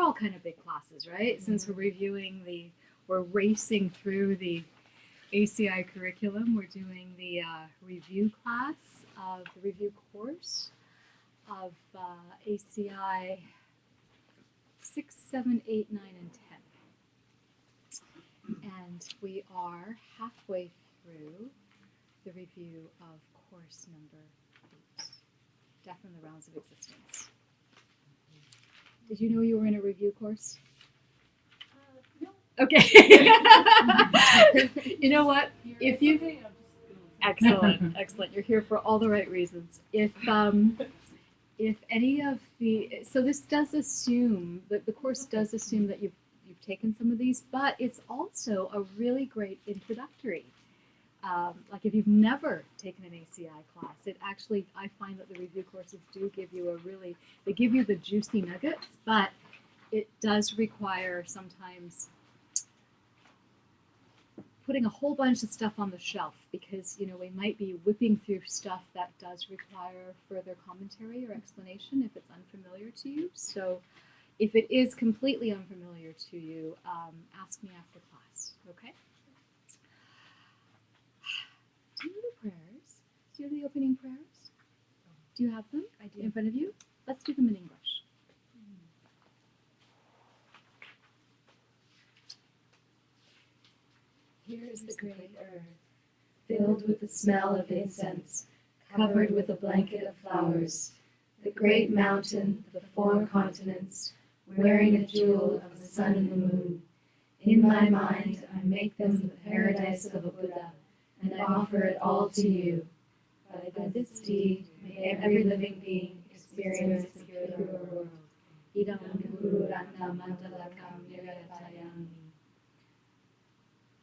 all kind of big classes, right? Since we're racing through the ACI curriculum, we're doing the review class of the review course of ACI 6, 7, 8, 9, and 10. And we are halfway through the review of course number 8, Death and the Realms of Existence. Did you know you were in a review course? No. Okay. You know what? If you excellent. You're here for all the right reasons. If any of the this does assume that the course does assume that you've taken some of these, but it's also a really great introductory. Like if you've never taken an ACI class, I find that the review courses do give you they give you the juicy nuggets, but it does require sometimes putting a whole bunch of stuff on the shelf because, we might be whipping through stuff that does require further commentary or explanation if it's unfamiliar to you. So if it is completely unfamiliar to you, ask me after class, okay? Do you know the prayers? Do you have the opening prayers? Do you have them in front of you? Let's do them in English. Here is the great earth, filled with the smell of incense, covered with a blanket of flowers. The great mountain, the 4 continents, wearing a jewel of the sun and the moon. In my mind, I make them the paradise of a Buddha, and I offer it all to you. By this deed, may every living being experience the pure world. Idam Guru Ratna Mandalakam Niratayami.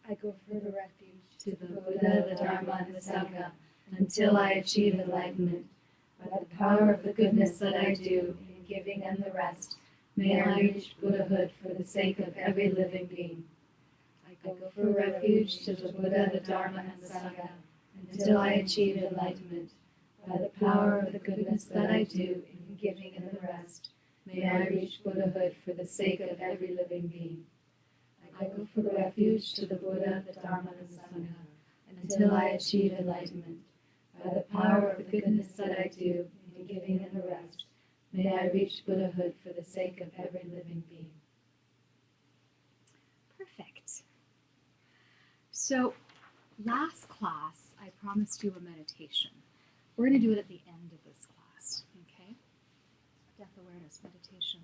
I go for the refuge to the Buddha, the Dharma, and the Sangha until I achieve enlightenment. By the power of the goodness that I do in giving and the rest, may I reach Buddhahood for the sake of every living being. I go for refuge to the Buddha, the Dharma, and the Sangha until I achieve enlightenment. By the power of the goodness that I do in giving and the rest, may I reach Buddhahood for the sake of every living being. I go for refuge to the Buddha, the Dharma, and the Sangha until I achieve enlightenment. By the power of the goodness that I do in giving and the rest, may I reach Buddhahood for the sake of every living being. Perfect. So, last class, I promised you a meditation. We're going to do it at the end of this class, okay? Death awareness meditation.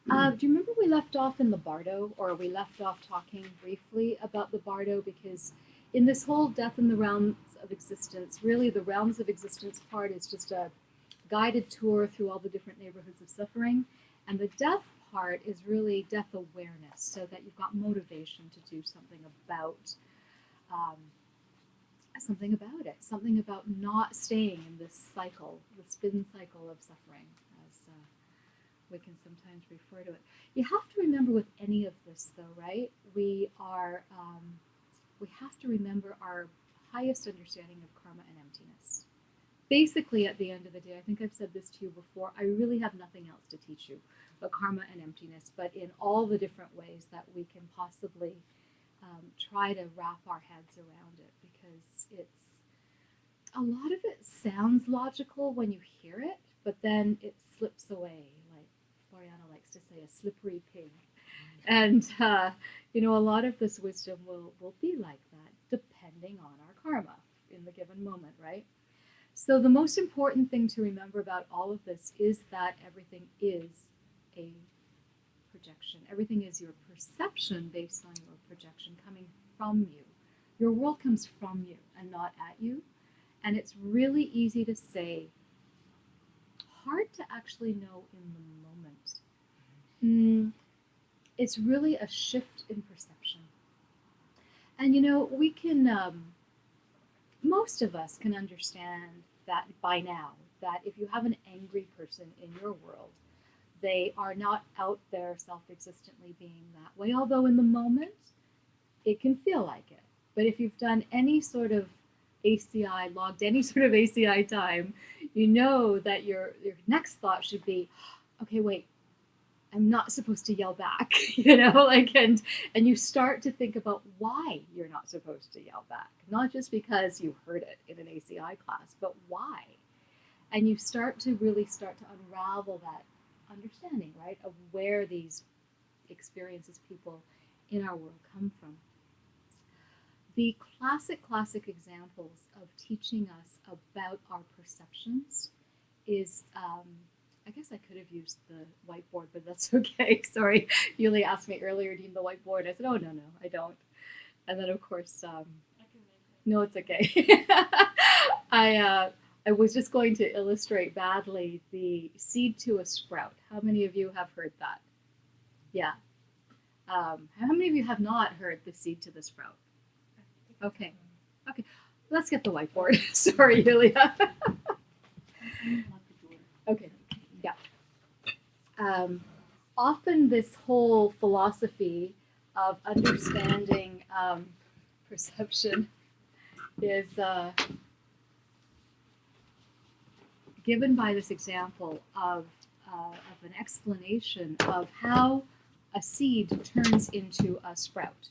Do you remember we left off in the Bardo, or we left off talking briefly about the Bardo? Because in this whole Death in the Realms of Existence, really the Realms of Existence part is just a guided tour through all the different neighborhoods of suffering. And the death part is really death awareness, so that you've got motivation to do something about it, something about not staying in this cycle, the spin cycle of suffering, as we can sometimes refer to it. You have to remember with any of this, though, right? We have to remember our highest understanding of karma and emptiness. Basically, at the end of the day, I think I've said this to you before, I really have nothing else to teach you but karma and emptiness, but in all the different ways that we can possibly try to wrap our heads around it, because a lot of it sounds logical when you hear it, but then it slips away, like Floriana likes to say, a slippery pig. And, a lot of this wisdom will be like that, depending on our karma in the given moment, right? So the most important thing to remember about all of this is that everything is a projection. Everything is your perception based on your projection coming from you. Your world comes from you and not at you. And it's really easy to say, hard to actually know in the moment. It's really a shift in perception. And we can, most of us can understand that by now, that if you have an angry person in your world, they are not out there self-existently being that way, although in the moment, it can feel like it. But if you've done any sort of ACI, logged any sort of ACI time, you know that your next thought should be, okay, wait, I'm not supposed to yell back, you know, like, and you start to think about why you're not supposed to yell back, not just because you heard it in an ACI class, but why. And you start to unravel that understanding, right, of where these experiences people in our world come from. The classic examples of teaching us about our perceptions is, I guess I could have used the whiteboard, but that's okay. Sorry, Yuli asked me earlier, do you need the whiteboard? I said, oh, no, I don't. And then, of course, I can make it. no, it's okay. I was just going to illustrate badly the seed to a sprout. How many of you have heard that? Yeah. How many of you have not heard the seed to the sprout? Okay. Let's get the whiteboard. Sorry, Yulia. Okay. Yeah. Often this whole philosophy of understanding perception is given by this example of an explanation of how a seed turns into a sprout.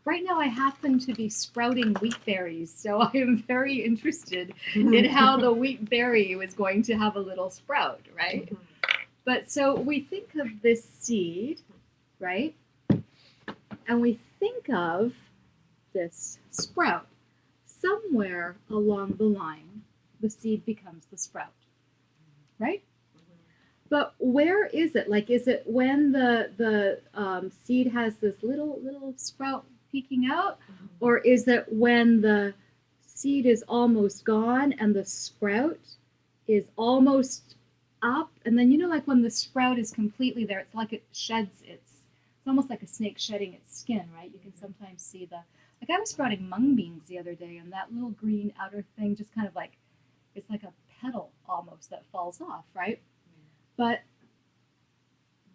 Right now I happen to be sprouting wheat berries, so I am very interested in how the wheat berry was going to have a little sprout, right? But so we think of this seed, right? And we think of this sprout. Somewhere along the line, the seed becomes the sprout, right? But where is it? Like, is it when the seed has this little sprout peeking out, or is it when the seed is almost gone and the sprout is almost up? And then, you know, like when the sprout is completely there, it's like it sheds it's almost like a snake shedding its skin, right? You can sometimes see like I was sprouting mung beans the other day, and that little green outer thing just kind of like, it's like a petal almost that falls off, right? But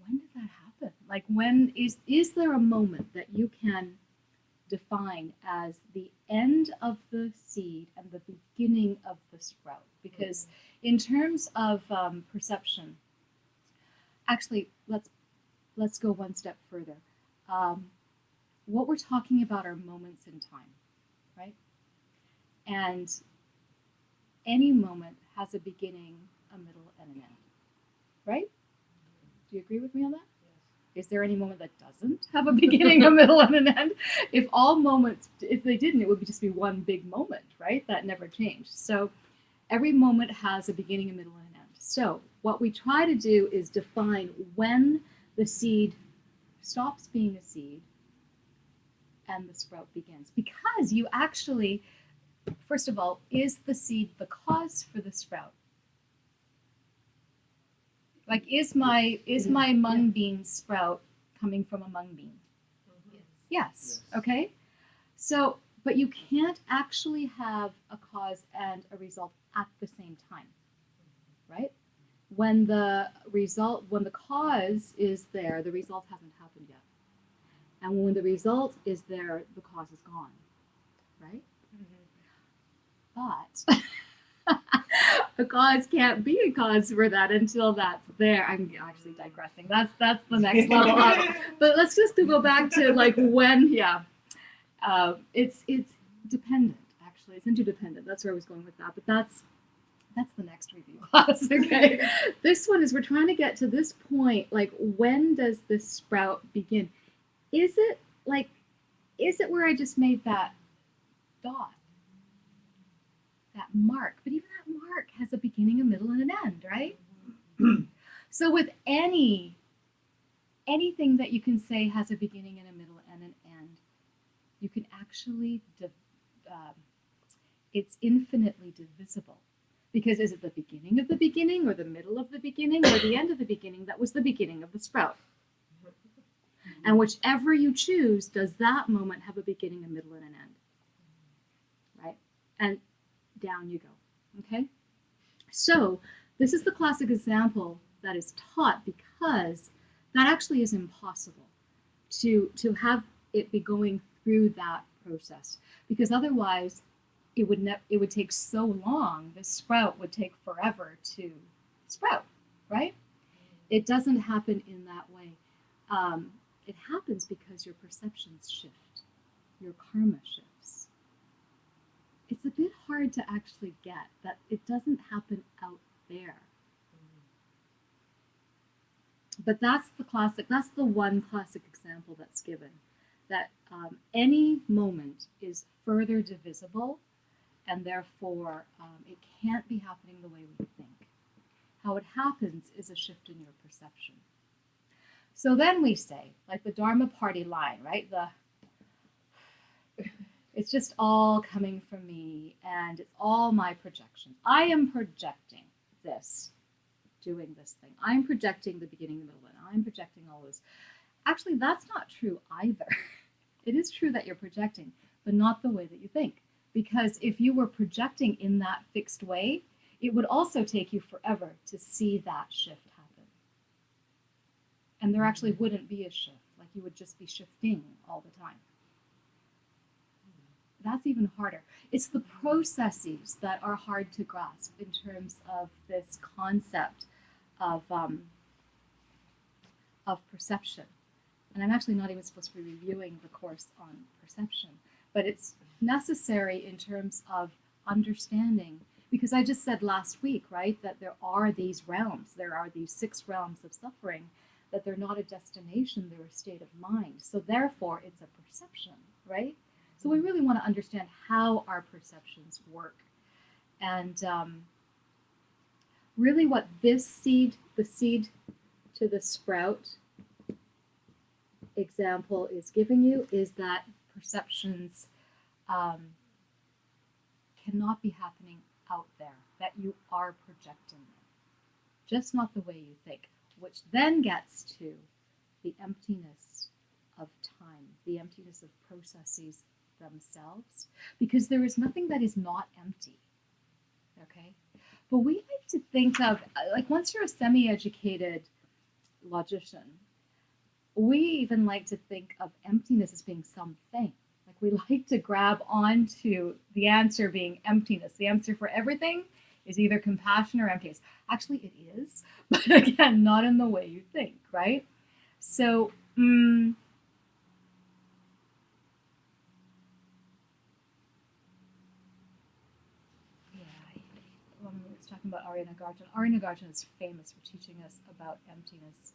when did that happen? Like, when is there a moment that you can define as the end of the seed and the beginning of the sprout? Because in terms of perception, actually, let's go one step further. What we're talking about are moments in time, right? And any moment has a beginning, a middle, and an end, right? Do you agree with me on that? Yes. Is there any moment that doesn't have a beginning, a middle, and an end? If all moments, if they didn't, it would just be one big moment, right? That never changed. So every moment has a beginning, a middle, and an end. So what we try to do is define when the seed stops being a seed and the sprout begins. Because you actually, first of all, is the seed the cause for the sprout? Like, is my mung bean sprout coming from a mung bean? Yes. Okay. So, but you can't actually have a cause and a result at the same time, right? When the cause is there, the result hasn't happened yet. And when the result is there, the cause is gone, right? But a cause can't be a cause for that until that's there. I'm actually digressing. That's the next level up. But let's just go back to like when, it's dependent, actually. It's interdependent. That's where I was going with that. But that's the next review class, okay? This one is we're trying to get to this point, like, when does this sprout begin? Is it where I just made that dot? That mark, but even that mark has a beginning, a middle, and an end, right? So with anything that you can say has a beginning and a middle and an end, you can actually, it's infinitely divisible. Because is it the beginning of the beginning, or the middle of the beginning, or the end of the beginning that was the beginning of the sprout? And whichever you choose, does that moment have a beginning, a middle, and an end? Right? And down you go, okay? So this is the classic example that is taught because that actually is impossible to have it be going through that process, because otherwise it would take so long. The sprout would take forever to sprout, right? It doesn't happen in that way. it happens because your perceptions shift, your karma shifts. It's a bit hard to actually get that it doesn't happen out there. But that's the one classic example that's given, that any moment is further divisible, and therefore it can't be happening the way we think. How it happens is a shift in your perception. So then we say, like the Dharma party line, right? It's just all coming from me, and it's all my projection. I am projecting this, doing this thing. I'm projecting the beginning, the middle, and I'm projecting all this. Actually, that's not true either. It is true that you're projecting, but not the way that you think. Because if you were projecting in that fixed way, it would also take you forever to see that shift happen. And there actually wouldn't be a shift. Like you would just be shifting all the time. That's even harder. It's the processes that are hard to grasp in terms of this concept of perception. And I'm actually not even supposed to be reviewing the course on perception, but it's necessary in terms of understanding, because I just said last week, right, that there are these realms, there are these 6 realms of suffering, that they're not a destination, they're a state of mind. So therefore, it's a perception, right? So we really want to understand how our perceptions work. And really what this seed, the seed to the sprout example is giving you is that perceptions cannot be happening out there, that you are projecting them, just not the way you think, which then gets to the emptiness of time, the emptiness of processes themselves, because there is nothing that is not empty, okay? But we like to think of, like once you're a semi-educated logician, we even like to think of emptiness as being something. Like we like to grab onto the answer being emptiness. The answer for everything is either compassion or emptiness. Actually, it is, but again, not in the way you think, right? So, yeah, when we were talking about Arya Nagarjuna, Arya Nagarjuna is famous for teaching us about emptiness.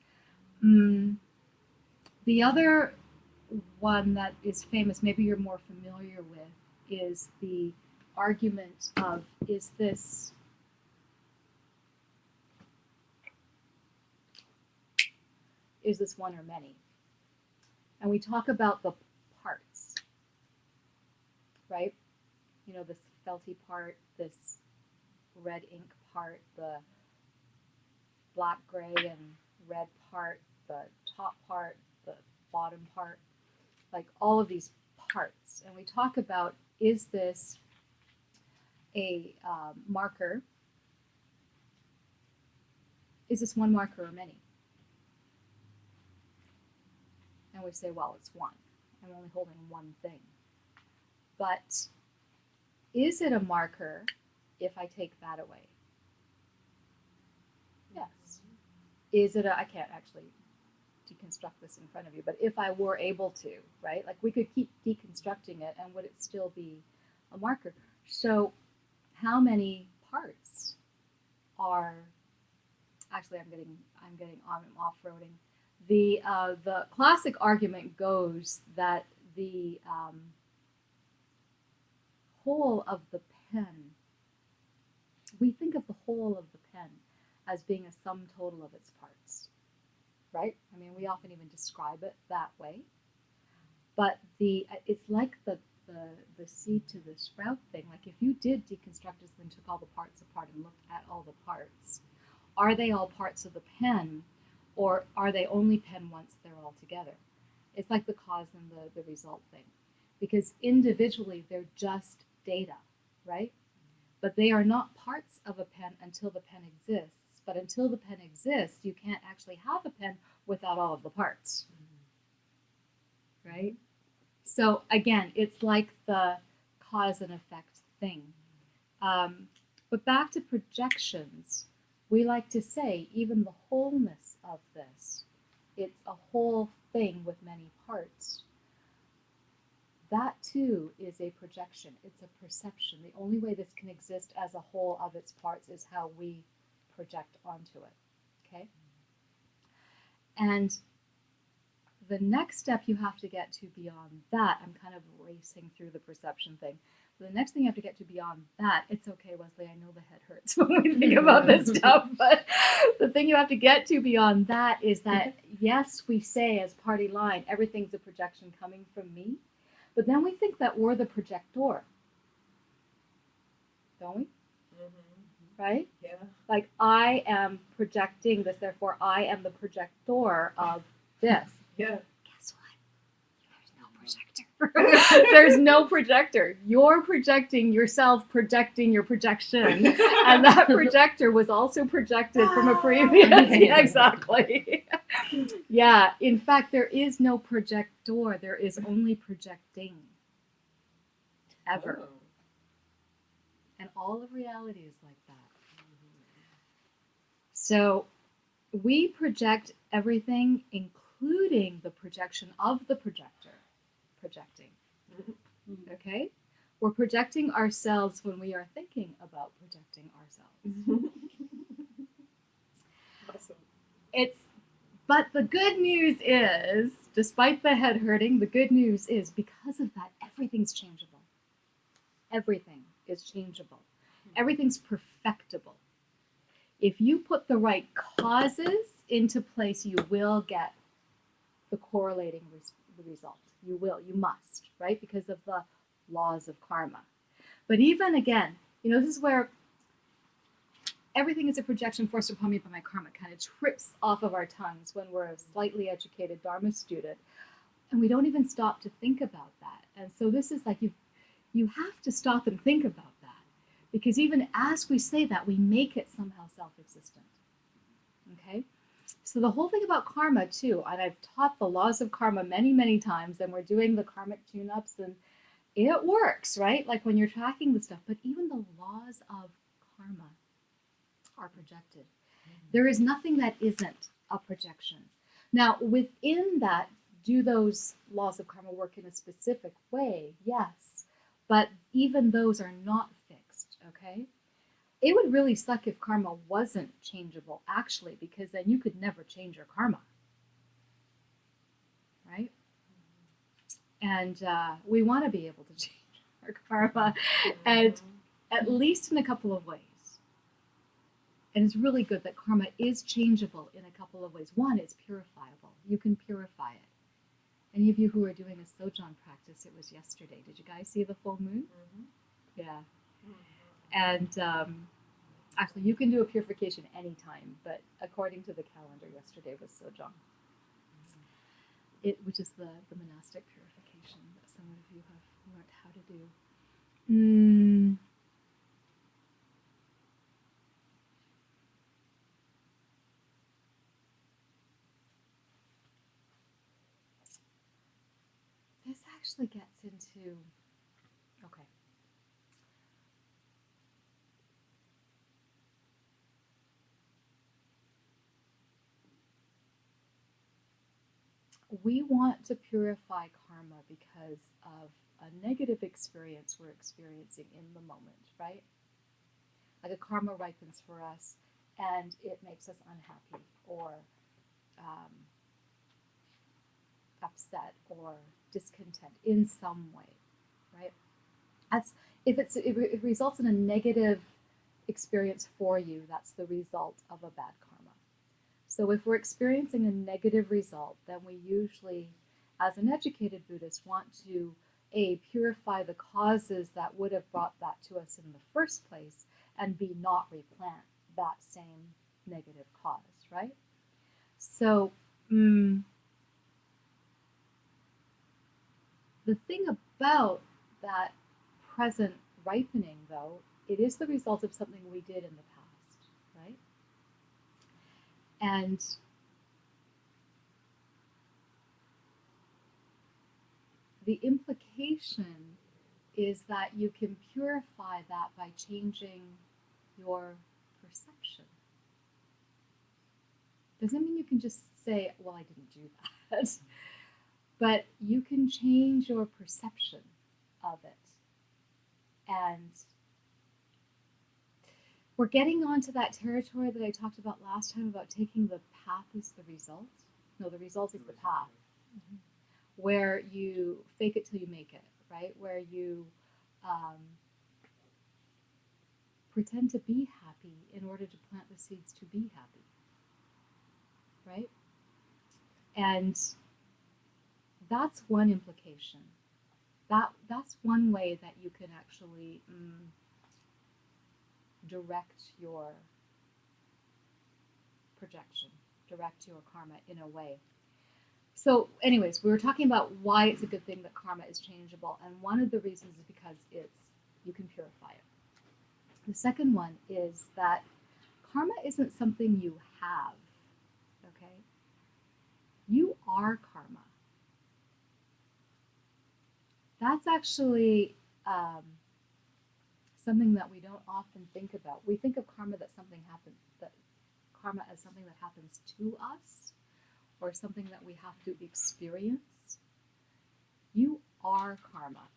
The other one that is famous, maybe you're more familiar with, is the argument of, is this one or many? And we talk about the parts, right? You know, this felty part, this red ink part, the black, gray, and red part, the top part, the bottom part, like all of these parts. And we talk about, is this a marker? Is this one marker or many? And we say, well, it's one. I'm only holding one thing. But is it a marker if I take that away? Yes. Is it I can't actually deconstruct this in front of you, but if I were able to, right? Like we could keep deconstructing it, and would it still be a marker? So how many parts are, actually I'm off-roading. The classic argument goes that the whole of the pen, we think of the whole of the pen as being a sum total of its parts, right? I mean, we often even describe it that way. But it's like the seed to the sprout thing. Like if you did deconstruct this and took all the parts apart and looked at all the parts, are they all parts of the pen, or are they only pen once they're all together? It's like the cause and the result thing. Because individually, they're just data, right? But they are not parts of a pen until the pen exists. But until the pen exists, you can't actually have a pen without all of the parts, right? So again, it's like the cause and effect thing. But back to projections, we like to say even the wholeness of this it's a whole thing with many parts. That too is a projection. It's a perception. The only way this can exist as a whole of its parts is how we project onto it. Okay? And the next step you have to get to beyond that, I'm kind of racing through the perception thing. The next thing you have to get to beyond that, it's okay, Wesley, I know the head hurts when we think about this stuff, but the thing you have to get to beyond that is that, yes, we say as party line, everything's a projection coming from me, but then we think that we're the projector. Don't we? Mm-hmm. Right? Yeah. Like, I am projecting this, therefore I am the projector of this. Yeah. Guess what? There's no projector. There's no projector. You're projecting yourself, projecting your projection. And that projector was also projected from a previous. Yeah, exactly. Yeah. In fact, there is no projector. There is only projecting. Ever. Oh. And all of reality is like that. So we project everything, including the projection of the projector. Projecting. Okay? We're projecting ourselves when we are thinking about projecting ourselves. Awesome. But the good news is, despite the head hurting, the good news is because of that, everything's changeable. Everything is changeable. Everything's perfectible. If you put the right causes into place, you will get the correlating result. You will, you must, right? Because of the laws of karma. But even again, this is where everything is a projection forced upon me by my karma. It kind of trips off of our tongues when we're a slightly educated Dharma student. And we don't even stop to think about that. And so this is like you have to stop and think about that. Because even as we say that, we make it somehow self-existent. Okay? So the whole thing about karma too, and I've taught the laws of karma many, many times, and we're doing the karmic tune-ups, and it works, right? Like when you're tracking the stuff, but even the laws of karma are projected. There is nothing that isn't a projection. Now, within that, do those laws of karma work in a specific way? Yes. But even those are not fixed, okay? It would really suck if karma wasn't changeable, actually, because then you could never change your karma, right? And we want to be able to change our karma, and at least in a couple of ways. And it's really good that karma is changeable in a couple of ways. One, it's purifiable. You can purify it. Any of you who are doing a sojourn practice, it was yesterday. Did you guys see the full moon? Mm-hmm. Yeah. And actually, you can do a purification anytime, but according to the calendar, yesterday was sojourn. Which is the monastic purification that some of you have learned how to do. This actually gets into, okay. We want to purify karma because of a negative experience we're experiencing in the moment, right? Like a karma ripens for us and it makes us unhappy or upset or discontent in some way, right? If it results in a negative experience for you, that's the result of a bad karma. So if we're experiencing a negative result, then we usually, as an educated Buddhist, want to purify the causes that would have brought that to us in the first place, and B, not replant that same negative cause, right? So the thing about that present ripening, though, it is the result of something we did in the past, right? And the implication is that you can purify that by changing your perception. Doesn't mean you can just say, well, I didn't do that. But you can change your perception of it. And we're getting onto that territory that I talked about last time about taking the path as the result. No, the result is the path. Mm-hmm. Where you fake it till you make it, right? Where you pretend to be happy in order to plant the seeds to be happy, right? And that's one implication. That's one way that you can actually direct your projection, direct your karma in a way. So anyways, we were talking about why it's a good thing that karma is changeable, and one of the reasons is because you can purify it. The second one is that karma isn't something you have, okay? You are karma. That's actually something that we don't often think about. We think of karma as something that happens to us, or something that we have to experience. You are karma.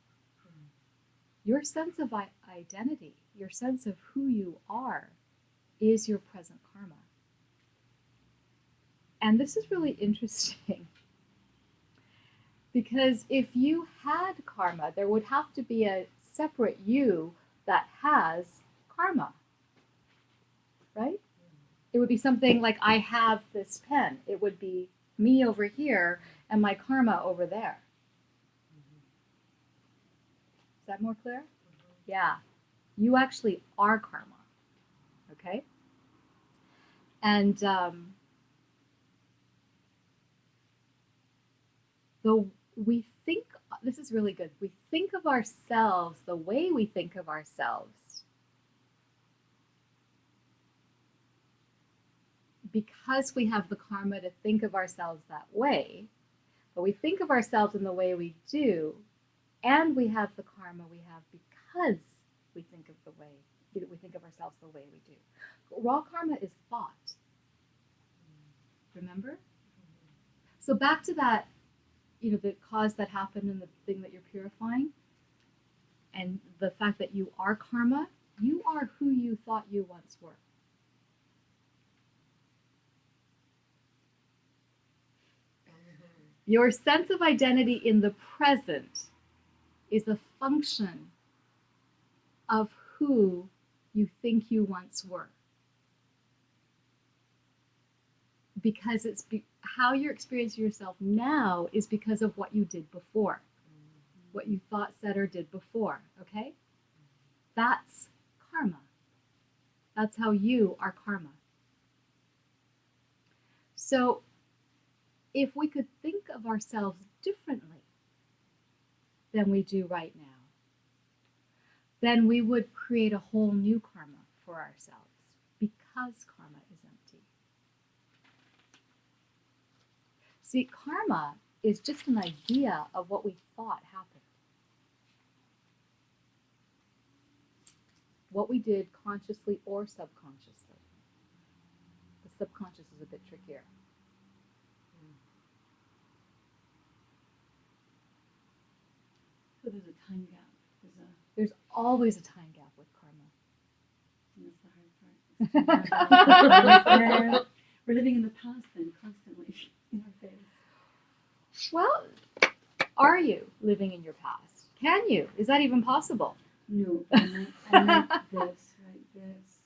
Your sense of identity, your sense of who you are, is your present karma. And this is really interesting. Because if you had karma, there would have to be a separate you that has karma, right? It would be something like, I have this pen. It would be me over here and my karma over there. Is that more clear? Yeah. You actually are karma, okay? And we think, this is really good, we think of ourselves the way we think of ourselves because we have the karma to think of ourselves that way, but we think of ourselves in the way we do, and we have the karma we have because we think of ourselves the way we do. Raw karma is thought. Remember? So back to that, the cause that happened and the thing that you're purifying, and the fact that you are karma, you are who you thought you once were. Your sense of identity in the present is a function of who you think you once were. Because how you're experiencing yourself now is because of what you did before. What you thought, said, or did before, okay? That's karma. That's how you are karma. So, if we could think of ourselves differently than we do right now, then we would create a whole new karma for ourselves, because karma is empty. See, karma is just an idea of what we thought happened. What we did consciously or subconsciously. The subconscious is a bit trickier. So there's a time gap. There's always a time gap with karma. And that's the hard part. We're living in the past then, constantly in our face. Well, are you living in your past? Can you? Is that even possible? No, I meant this, right? This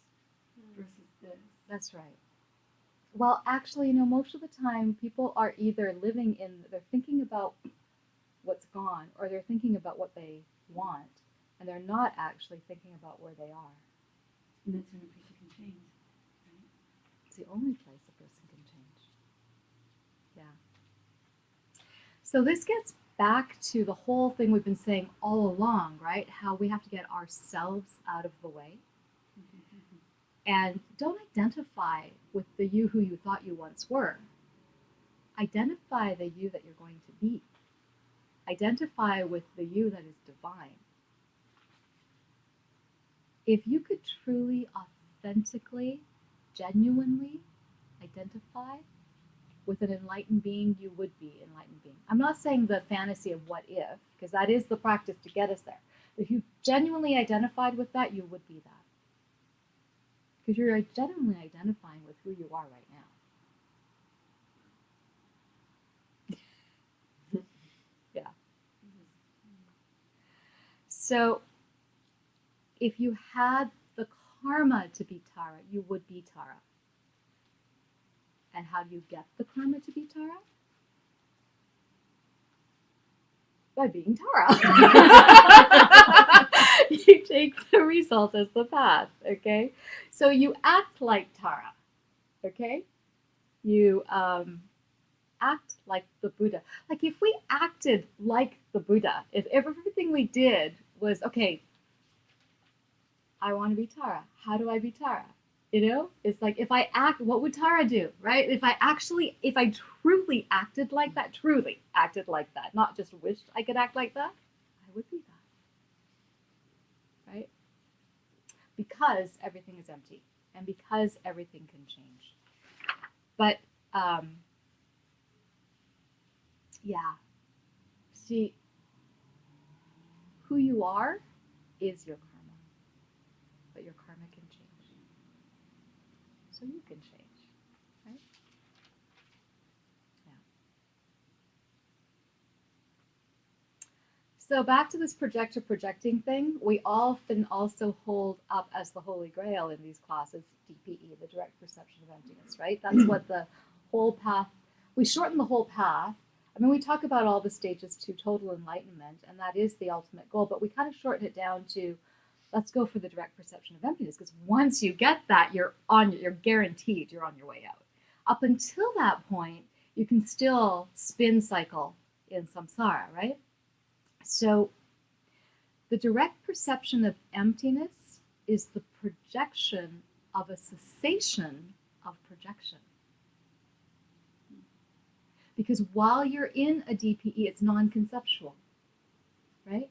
versus this. That's right. Well, actually, most of the time people are either they're thinking about what's gone, or they're thinking about what they want, and they're not actually thinking about where they are. And that's when a person can change, right? It's the only place a person can change. Yeah. So this gets back to the whole thing we've been saying all along, right? How we have to get ourselves out of the way. And don't identify with the you who you thought you once were. Identify the you that you're going to be. Identify with the you that is divine. If you could truly, authentically, genuinely identify with an enlightened being, you would be enlightened being. I'm not saying the fantasy of what if, because that is the practice to get us there. If you genuinely identified with that, you would be that. Because you're genuinely identifying with who you are right now. Yeah. So if you had the karma to be Tara, you would be Tara. And how do you get the karma to be Tara? By being Tara. You take the result as the path, okay? So you act like Tara, okay? You act like the Buddha. Like if we acted like the Buddha, if everything we did was, okay, I want to be Tara. How do I be Tara? You know, it's like if I act, what would Tara do, right? If I truly acted like that, not just wished I could act like that, I would be that, right? Because everything is empty and because everything can change. But, yeah, see, who you are is your karma, but your karma can change. So you can change, right? Yeah. So back to this projector projecting thing, we often also hold up as the Holy Grail in these classes, DPE, the direct perception of emptiness, right? That's what the whole path, we shorten the whole path. I mean, we talk about all the stages to total enlightenment, and that is the ultimate goal, but we kind of shorten it down to, let's go for the direct perception of emptiness, because once you get that, you're guaranteed you're on your way out. Up until that point, you can still spin cycle in samsara, right? So the direct perception of emptiness is the projection of a cessation of projection. Because while you're in a DPE, it's non-conceptual, right?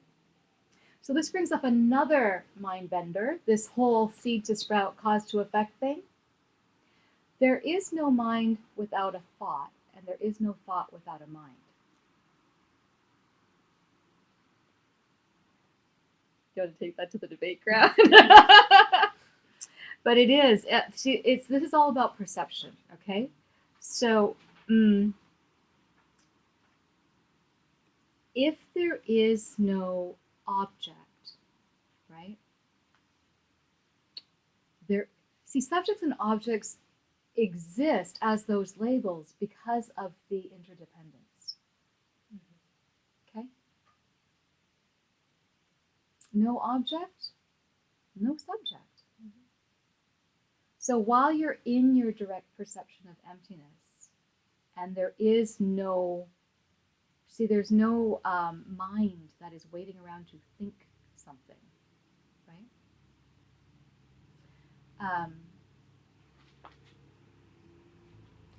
So this brings up another mind bender, this whole seed to sprout, cause to effect thing. There is no mind without a thought, and there is no thought without a mind. You want to take that to the debate ground? But it is. This is all about perception, okay? So if there is no object, right? Subjects and objects exist as those labels because of the interdependence. Okay? No object, no subject. So while you're in your direct perception of emptiness, and there's no mind that is waiting around to think something, right?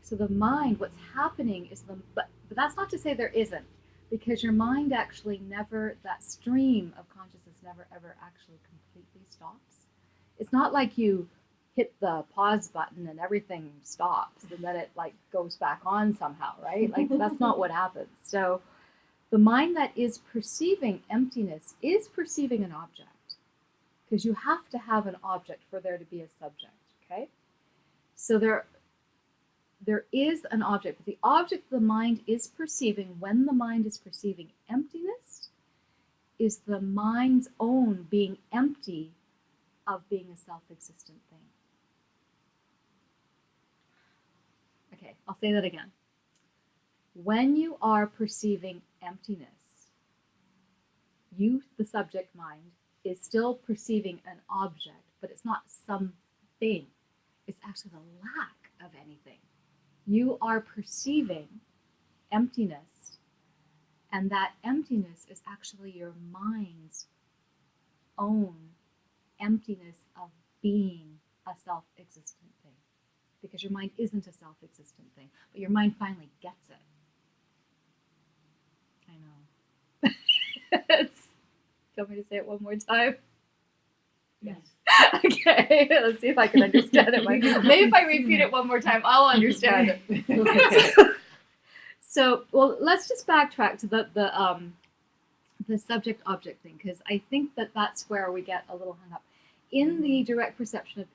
So the mind, what's happening is but that's not to say there isn't, because your mind actually never, that stream of consciousness never ever actually completely stops. It's not like you hit the pause button and everything stops and then it like goes back on somehow, right? Like that's not what happens. So the mind that is perceiving emptiness is perceiving an object, because you have to have an object for there to be a subject, okay? So there is an object, but the object the mind is perceiving when the mind is perceiving emptiness is the mind's own being empty of being a self-existent thing. Okay, I'll say that again. When you are perceiving emptiness, you, the subject mind, is still perceiving an object, but it's not something. It's actually the lack of anything. You are perceiving emptiness, and that emptiness is actually your mind's own emptiness of being a self-existent thing. Because your mind isn't a self-existent thing, but your mind finally gets it. I know. Do you want me to say it one more time? Yes. Okay, let's see if I can understand it. Maybe if I repeat it one more time, I'll understand it. So, well, let's just backtrack to the subject-object thing, because I think that that's where we get a little hung up. In the direct perception of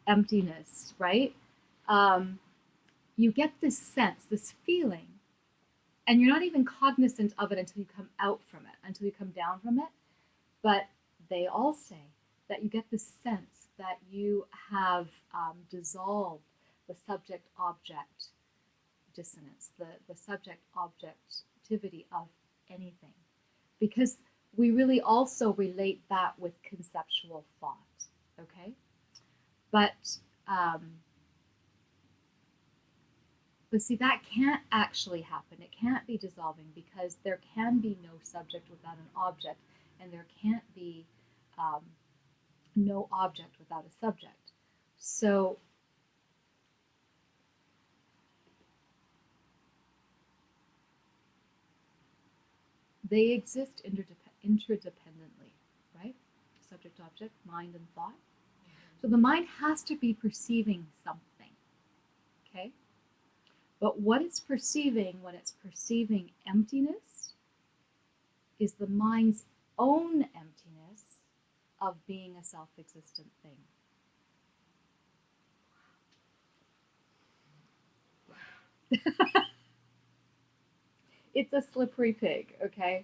emptiness, right? You get this sense, this feeling, and you're not even cognizant of it until you come out from it, until you come down from it. But they all say that you get this sense that you have dissolved the subject-object dissonance, the subject-objectivity of anything. Because we really also relate that with conceptual thought, okay? But see, that can't actually happen. It can't be dissolving, because there can be no subject without an object, and there can't be no object without a subject. So they exist interdependently, right? Subject, object, mind, and thought. So the mind has to be perceiving something, okay? But what it's perceiving when it's perceiving emptiness is the mind's own emptiness of being a self-existent thing. It's a slippery pig, okay?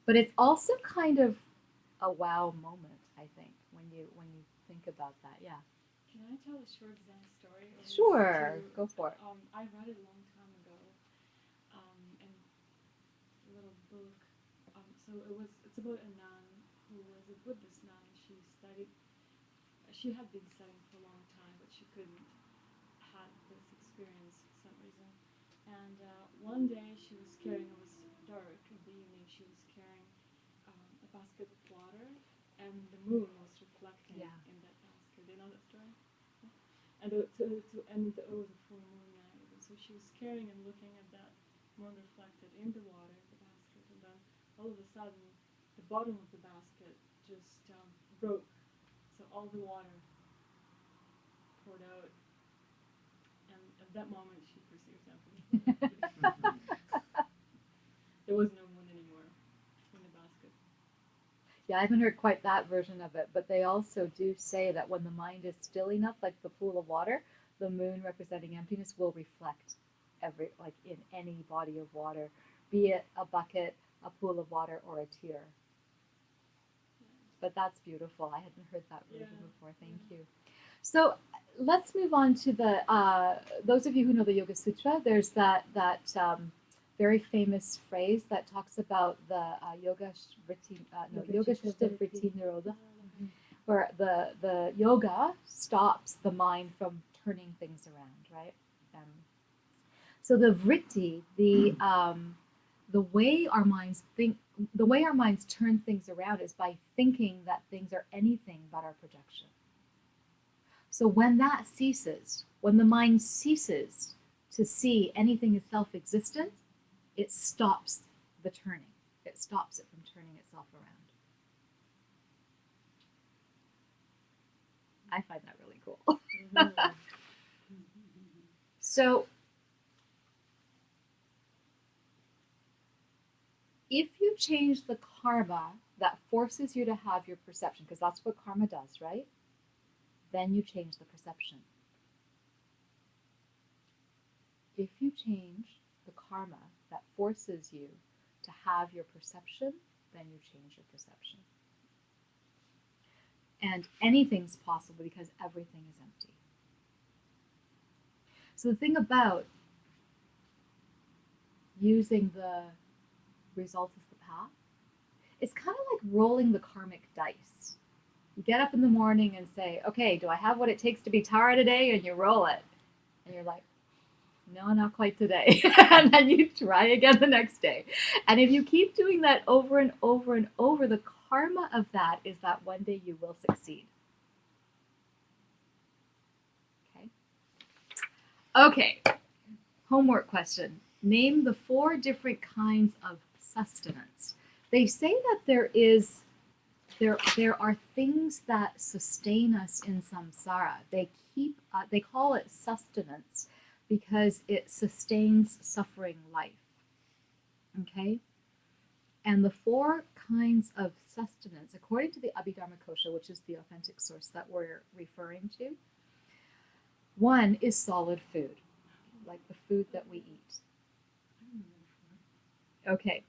But it's also kind of a wow moment, I think, when you think about that. Yeah. Can I tell a short Zen story? Sure, go for it. I read it a long time ago, in a little book. It's about a nun who was a Buddhist nun. She had been studying for a long time, but she couldn't have this experience for some reason. And one day she was carrying, it was dark in the evening, she was carrying a basket of water, and the moon was reflecting in that basket. Do you know that story? And it was a full moon night, and so she was carrying and looking at that moon reflected in the water in the basket, and then all of a sudden the bottom of the basket just broke, so all the water poured out, and at that moment she perceived something. There was no moon anymore in the basket. Yeah, I haven't heard quite that version of it, but they also do say that when the mind is still enough, like the pool of water, the moon representing emptiness will reflect in any body of water, be it a bucket, a pool of water, or a tear. But that's beautiful. I hadn't heard that version before. Thank you. So let's move on to those of you who know the Yoga Sutra. There's that very famous phrase that talks about the Yoga Shritta Vritti Nirodha, where the yoga stops the mind from turning things around, right? So the vritti, the way our minds think, the way our minds turn things around is by thinking that things are anything but our projection. So when that ceases, when the mind ceases to see anything as self-existent, it stops the turning. It stops it from turning itself around. I find that really cool. So if you change the karma that forces you to have your perception, because that's what karma does, right? Then you change the perception. If you change the karma that forces you to have your perception, then you change your perception. And anything's possible because everything is empty. So the thing about using the result as the path, it's kind of like rolling the karmic dice. You get up in the morning and say, okay, do I have what it takes to be Tara today? And you roll it. And you're like, no, not quite today. And then you try again the next day. And if you keep doing that over and over and over, the karma of that is that one day you will succeed. Okay. Homework question. Name the 4 different kinds of sustenance. They say that there is there are things that sustain us in samsara. They call it sustenance because it sustains suffering life. Okay? And the four kinds of sustenance, according to the Abhidharmakosha, which is the authentic source that we're referring to, one is solid food, like the food that we eat. Okay.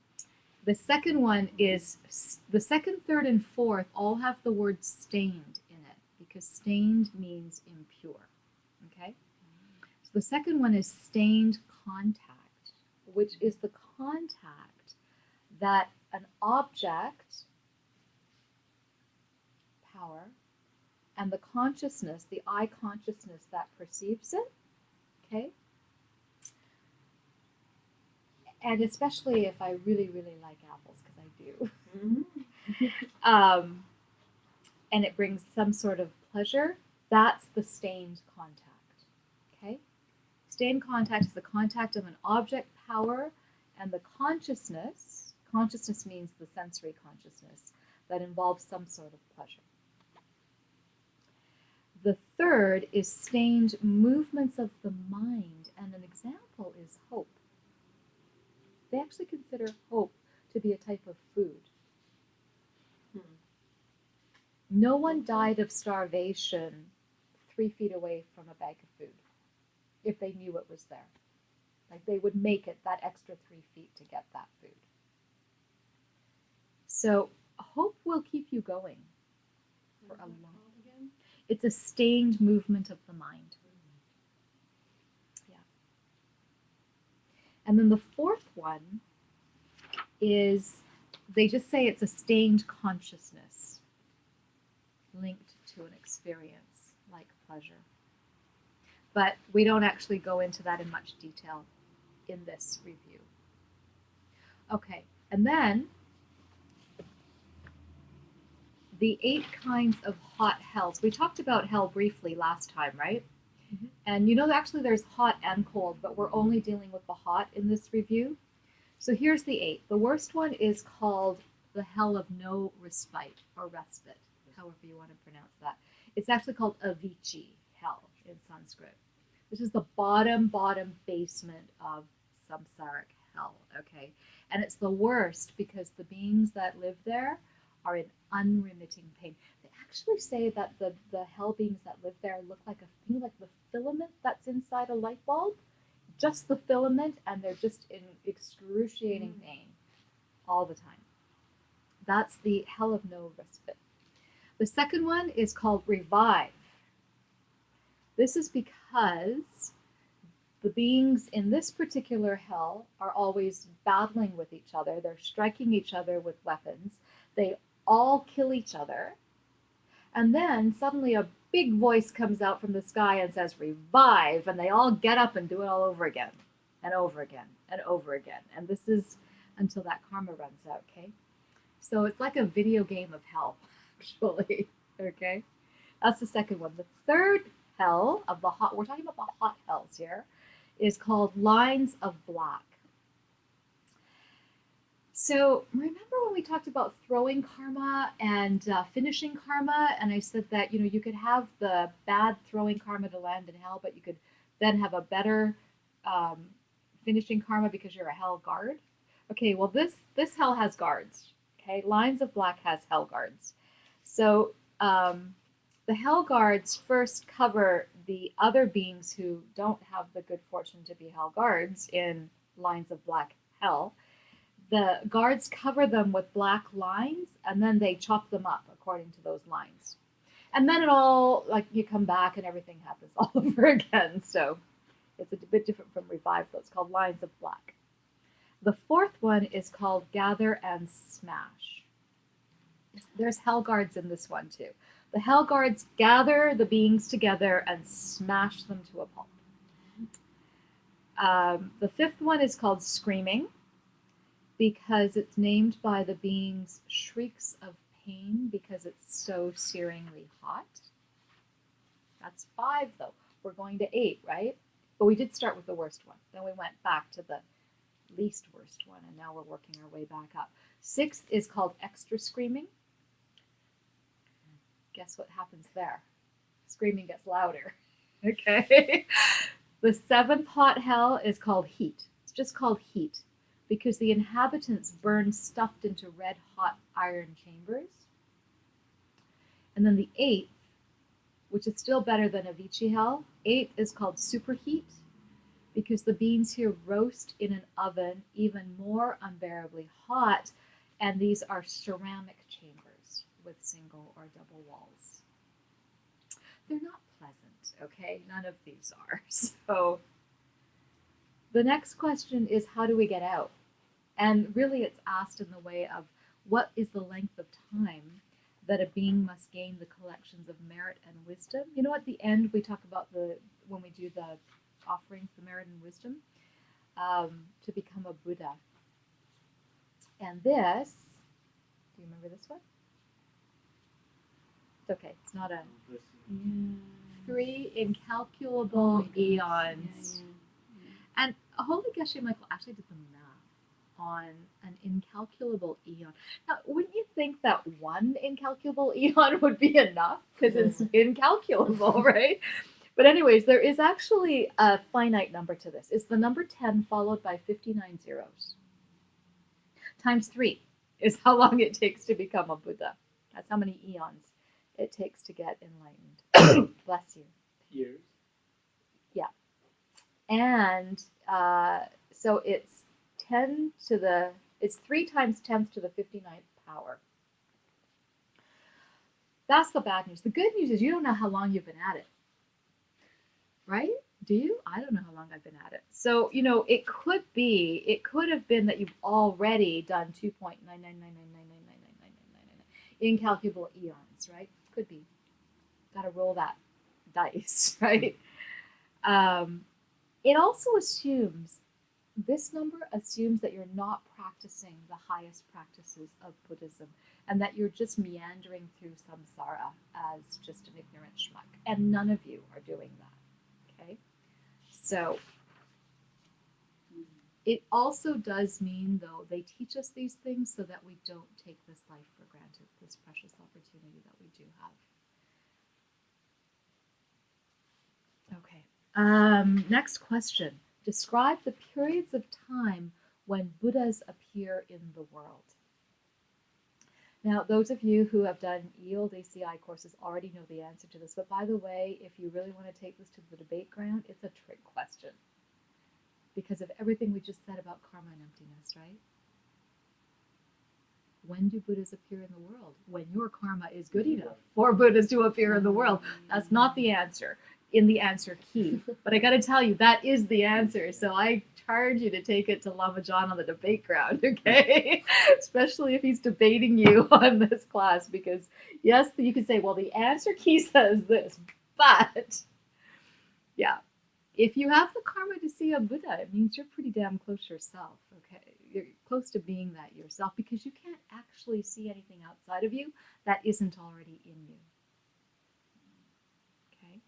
The second one is, the second, third, and fourth all have the word stained in it, because stained means impure. Okay? So the second one is stained contact, which is the contact that an object, power, and the consciousness, the I consciousness that perceives it, okay? And especially if I really, really like apples, because I do. And it brings some sort of pleasure, that's the stained contact, okay? Stained contact is the contact of an object, power, and the consciousness. Consciousness means the sensory consciousness that involves some sort of pleasure. The third is stained movements of the mind, and an example is hope. They actually consider hope to be a type of food. No one died of starvation 3 feet away from a bag of food if they knew it was there. Like they would make it that extra 3 feet to get that food. So hope will keep you going for a long time. It's a stained movement of the mind. Yeah. And then the fourth one is, they just say it's a stained consciousness linked to an experience like pleasure. But we don't actually go into that in much detail in this review. Okay, and then the 8 kinds of hot hells. We talked about hell briefly last time, right? Mm-hmm. And you know, actually there's hot and cold, but we're only dealing with the hot in this review. So here's the 8. The worst one is called the hell of no respite or respite, however you want to pronounce that. It's actually called Avicii hell in Sanskrit. This is the bottom basement of samsaric hell, okay? And it's the worst because the beings that live there are in unremitting pain. They actually say that the hell beings that live there look like a thing, like the filament that's inside a light bulb, just the filament, and they're just in excruciating pain all the time. That's the hell of no respite. The second one is called revive. This is because the beings in this particular hell are always battling with each other. They're striking each other with weapons. They all kill each other. And then suddenly a big voice comes out from the sky and says, revive. And they all get up and do it all over again and over again and over again. And this is until that karma runs out, okay? So it's like a video game of hell, actually, okay? That's the second one. The third hell of the hot, we're talking about the hot hells here, is called lines of black. So remember when we talked about throwing karma and finishing karma, and I said that, you know, you could have the bad throwing karma to land in hell, but you could then have a better finishing karma because you're a hell guard. Okay, well this hell has guards. Okay, lines of black has hell guards. So the hell guards first cover the other beings who don't have the good fortune to be hell guards in lines of black hell. The guards cover them with black lines, and then they chop them up according to those lines. And then it all, like, you come back and everything happens all over again. So it's a bit different from revive, though. It's called lines of black. The fourth one is called gather and smash. There's hell guards in this one, too. The hell guards gather the beings together and smash them to a pulp. The fifth one is called screaming, because it's named by the being's shrieks of pain because it's so searingly hot. That's 5, though. We're going to 8, right? But we did start with the worst one. Then we went back to the least worst one, and now we're working our way back up. 6 is called extra screaming. guess what happens there? Screaming gets louder. Okay. The seventh hot hell is called heat. It's just called heat because the inhabitants burn stuffed into red hot iron chambers. And then the eighth, which is still better than Avicii hell, eighth is called superheat because the beings here roast in an oven even more unbearably hot, and these are ceramic chambers with single or double walls. They're not pleasant, okay? None of these are. So the next question is, how do we get out? And really it's asked in the way of, what is the length of time that a being must gain the collections of merit and wisdom? You know, at the end we talk about when we do the offerings, the merit and wisdom, to become a Buddha. And this, do you remember this one? It's okay, it's not a... Yeah. 3 incalculable eons. And Holy Geshe Michael actually did the math on an incalculable eon. Now, wouldn't you think that 1 incalculable eon would be enough? Because it's incalculable, right? But anyways, there is actually a finite number to this. It's the number 10 followed by 59 zeros. Times 3 is how long it takes to become a Buddha. That's how many eons it takes to get enlightened. Bless you. Years. Yeah. And so it's 3 times 10th to the 59th power. That's the bad news. The good news is you don't know how long you've been at it. Right? Do you? I don't know how long I've been at it. So, you know, it could have been that you've already done 2.99999999999 incalculable eons, right? Could be. Got to roll that dice, right? It also assumes, this number assumes that you're not practicing the highest practices of Buddhism and that you're just meandering through samsara as just an ignorant schmuck. And none of you are doing that, okay? So it also does mean, though, they teach us these things so that we don't take this life for granted, this precious opportunity that we do have. Okay. Next question. Describe the periods of time when Buddhas appear in the world. Now, those of you who have done old ACI courses already know the answer to this, but by the way, if you really want to take this to the debate ground, it's a trick question because of everything we just said about karma and emptiness, right? When do Buddhas appear in the world? When your karma is good enough for Buddhas to appear in the world. That's not the answer in the answer key. But I got to tell you, that is the answer. So I charge you to take it to Lama John on the debate ground, okay? Especially if he's debating you on this class, because yes, you can say, well, the answer key says this, but yeah, if you have the karma to see a Buddha, it means you're pretty damn close yourself, okay? You're close to being that yourself because you can't actually see anything outside of you that isn't already in you. Okay?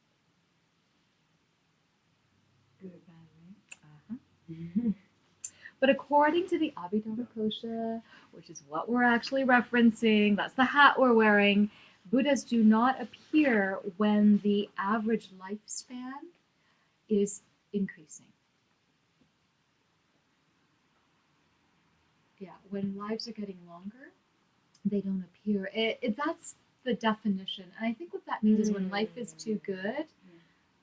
Good or bad, right? Uh-huh. But according to the Abhidharmakosha, which is what we're actually referencing, that's the hat we're wearing, Buddhas do not appear when the average lifespan is increasing. Yeah, when lives are getting longer, they don't appear. That's the definition. And I think what that means is when life is too good,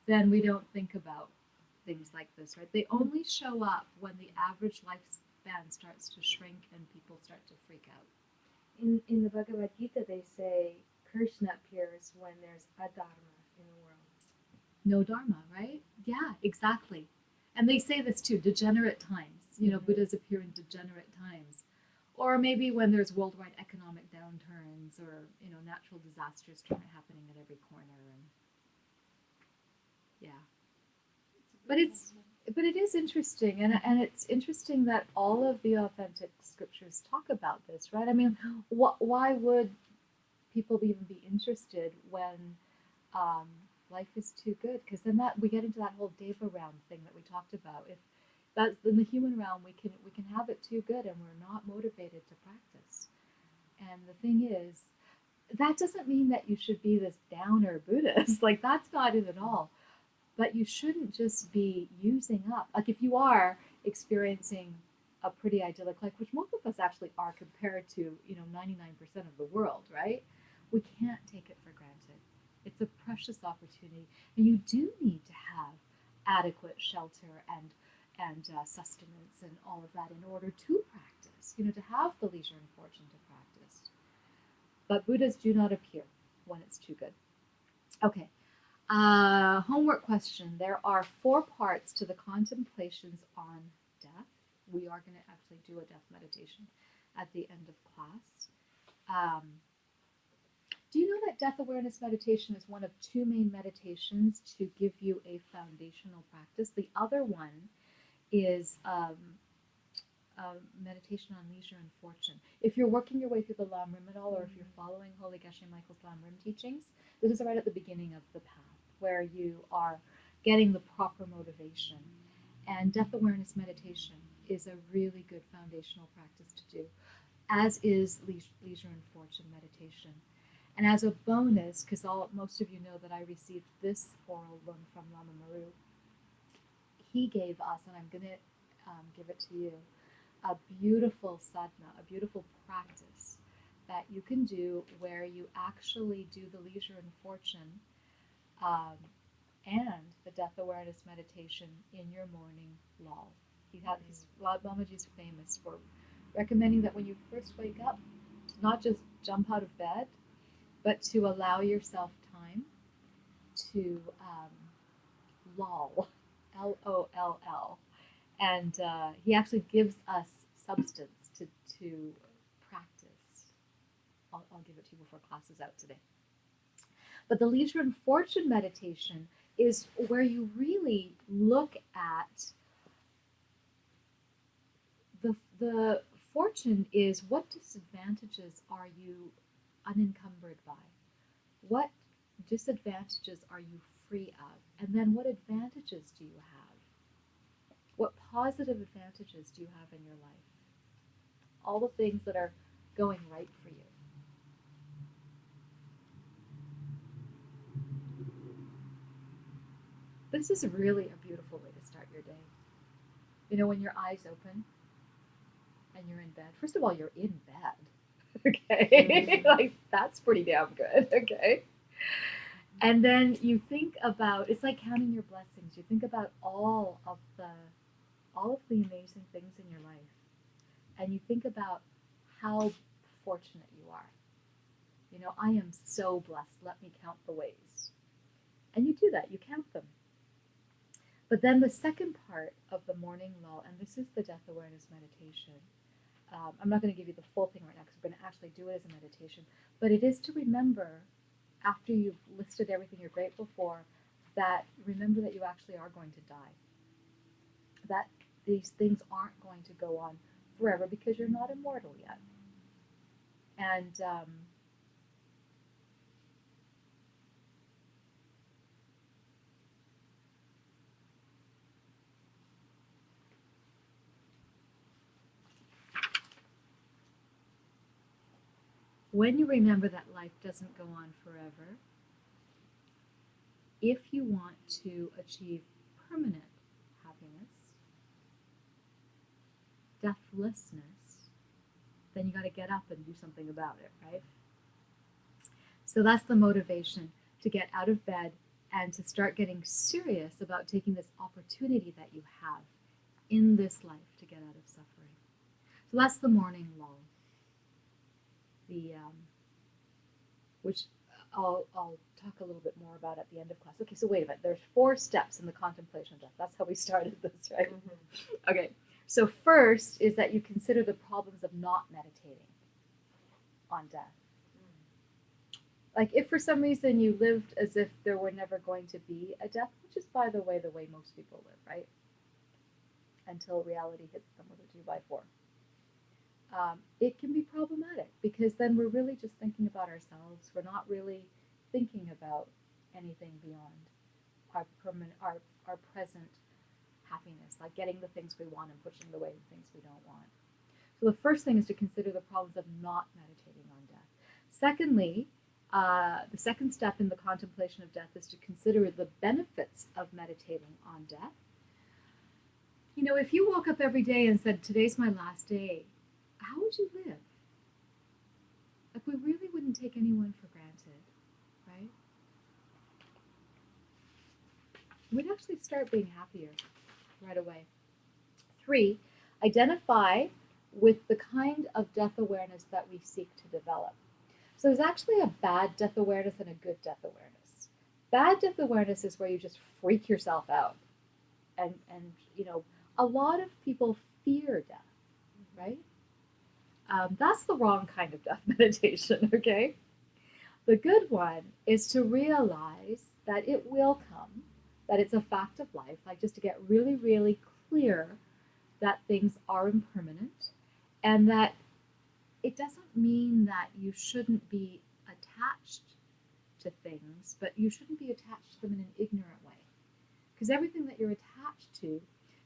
then we don't think about things like this, right? They only show up when the average lifespan starts to shrink and people start to freak out. In the Bhagavad Gita, they say Krishna appears when there's adharma in the world. No dharma, right? Yeah, exactly. And they say this too, degenerate times. You know, Buddhas appear in degenerate times. Or maybe when there's worldwide economic downturns or, you know, natural disasters happening at every corner. And yeah. But it is interesting, and it's interesting that all of the authentic scriptures talk about this, right? I mean, why would people even be interested when life is too good? Because then we get into that whole deva realm thing that we talked about. If that's in the human realm, we can have it too good, and we're not motivated to practice. And the thing is, that doesn't mean that you should be this downer Buddhist. Like, that's not it at all. But you shouldn't just be using up. Like, if you are experiencing a pretty idyllic life, which most of us actually are compared to, 99% of the world, right? We can't take it for granted. It's a precious opportunity, and you do need to have adequate shelter and sustenance and all of that in order to practice. To have the leisure and fortune to practice. But Buddhas do not appear when it's too good. Okay. Homework question. There are 4 parts to the contemplations on death. We are going to actually do a death meditation at the end of class. Do you know that death awareness meditation is one of 2 main meditations to give you a foundational practice? The other one is meditation on leisure and fortune. If you're working your way through the Lam Rim at all, or if you're following Holy Geshe Michael's Lam Rim teachings, this is right at the beginning of the path where you are getting the proper motivation. And death awareness meditation is a really good foundational practice to do, as is leisure and fortune meditation. And as a bonus, because most of you know that I received this oral one from Lama Maru, he gave us, and I'm going to give it to you, a beautiful sadhana, a beautiful practice that you can do where you actually do the leisure and fortune and the death awareness meditation in your morning lull. Mamaji's famous for recommending that when you first wake up, not just jump out of bed, but to allow yourself time to lull, L-O-L-L. And he actually gives us substance to practice. I'll give it to you before class is out today. But the leisure and fortune meditation is where you really look at the fortune is what disadvantages are you unencumbered by? What disadvantages are you free of? And then what advantages do you have? What positive advantages do you have in your life? All the things that are going right for you. This is really a beautiful way to start your day. When your eyes open and you're in bed. First of all, you're in bed. Okay? Like, that's pretty damn good. Okay? And then you think about, it's like counting your blessings. You think about all of the amazing things in your life. And you think about how fortunate you are. I am so blessed. Let me count the ways. And you do that. You count them. But then the second part of the morning lull, and this is the death awareness meditation. I'm not going to give you the full thing right now because we're going to actually do it as a meditation. But it is to remember, after you've listed everything you're grateful for, remember that you actually are going to die. That these things aren't going to go on forever because you're not immortal yet. And when you remember that life doesn't go on forever, if you want to achieve permanent happiness, deathlessness, then you got to get up and do something about it, right? So that's the motivation, to get out of bed and to start getting serious about taking this opportunity that you have in this life to get out of suffering. So that's the morning lull. Which I'll talk a little bit more about at the end of class. Okay, so wait a minute. There's 4 steps in the contemplation of death. That's how we started this, right? Mm-hmm. Okay, so first is that you consider the problems of not meditating on death. Like, if for some reason you lived as if there were never going to be a death, which is, by the way most people live, right? Until reality hits them with a 2x4. It can be problematic because then we're really just thinking about ourselves. We're not really thinking about anything beyond our present happiness, like getting the things we want and pushing away the things we don't want. So the first thing is to consider the problems of not meditating on death. Secondly, The second step in the contemplation of death is to consider the benefits of meditating on death. You know, if you woke up every day and said, today's my last day, how would you live? Like, we really wouldn't take anyone for granted, right? We'd actually start being happier right away. 3, identify with the kind of death awareness that we seek to develop. So there's actually a bad death awareness and a good death awareness. Bad death awareness is where you just freak yourself out. And you know, a lot of people fear death, right? That's the wrong kind of death meditation, okay? The good one is to realize that it will come, that it's a fact of life, like just to get really, really clear that things are impermanent, and that it doesn't mean that you shouldn't be attached to things, but you shouldn't be attached to them in an ignorant way. Because everything that you're attached to,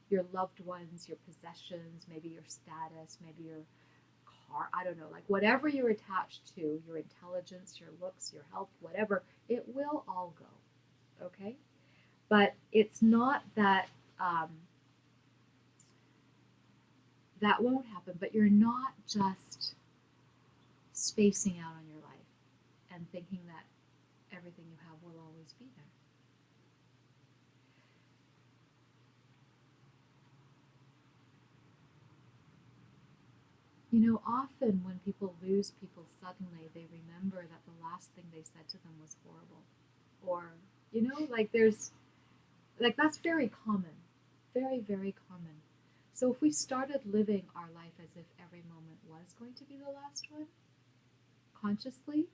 your loved ones, your possessions, maybe your status, maybe your car, I don't know, like whatever you're attached to, your intelligence, your looks, your health, whatever, it will all go, okay? But it's not that that won't happen, but you're not just spacing out on your life and thinking that everything you have will always be there. You know, often when people lose people suddenly, they remember that the last thing they said to them was horrible. Or, you know, like that's very common. Very, very common. So if we started living our life as if every moment was going to be the last one, consciously,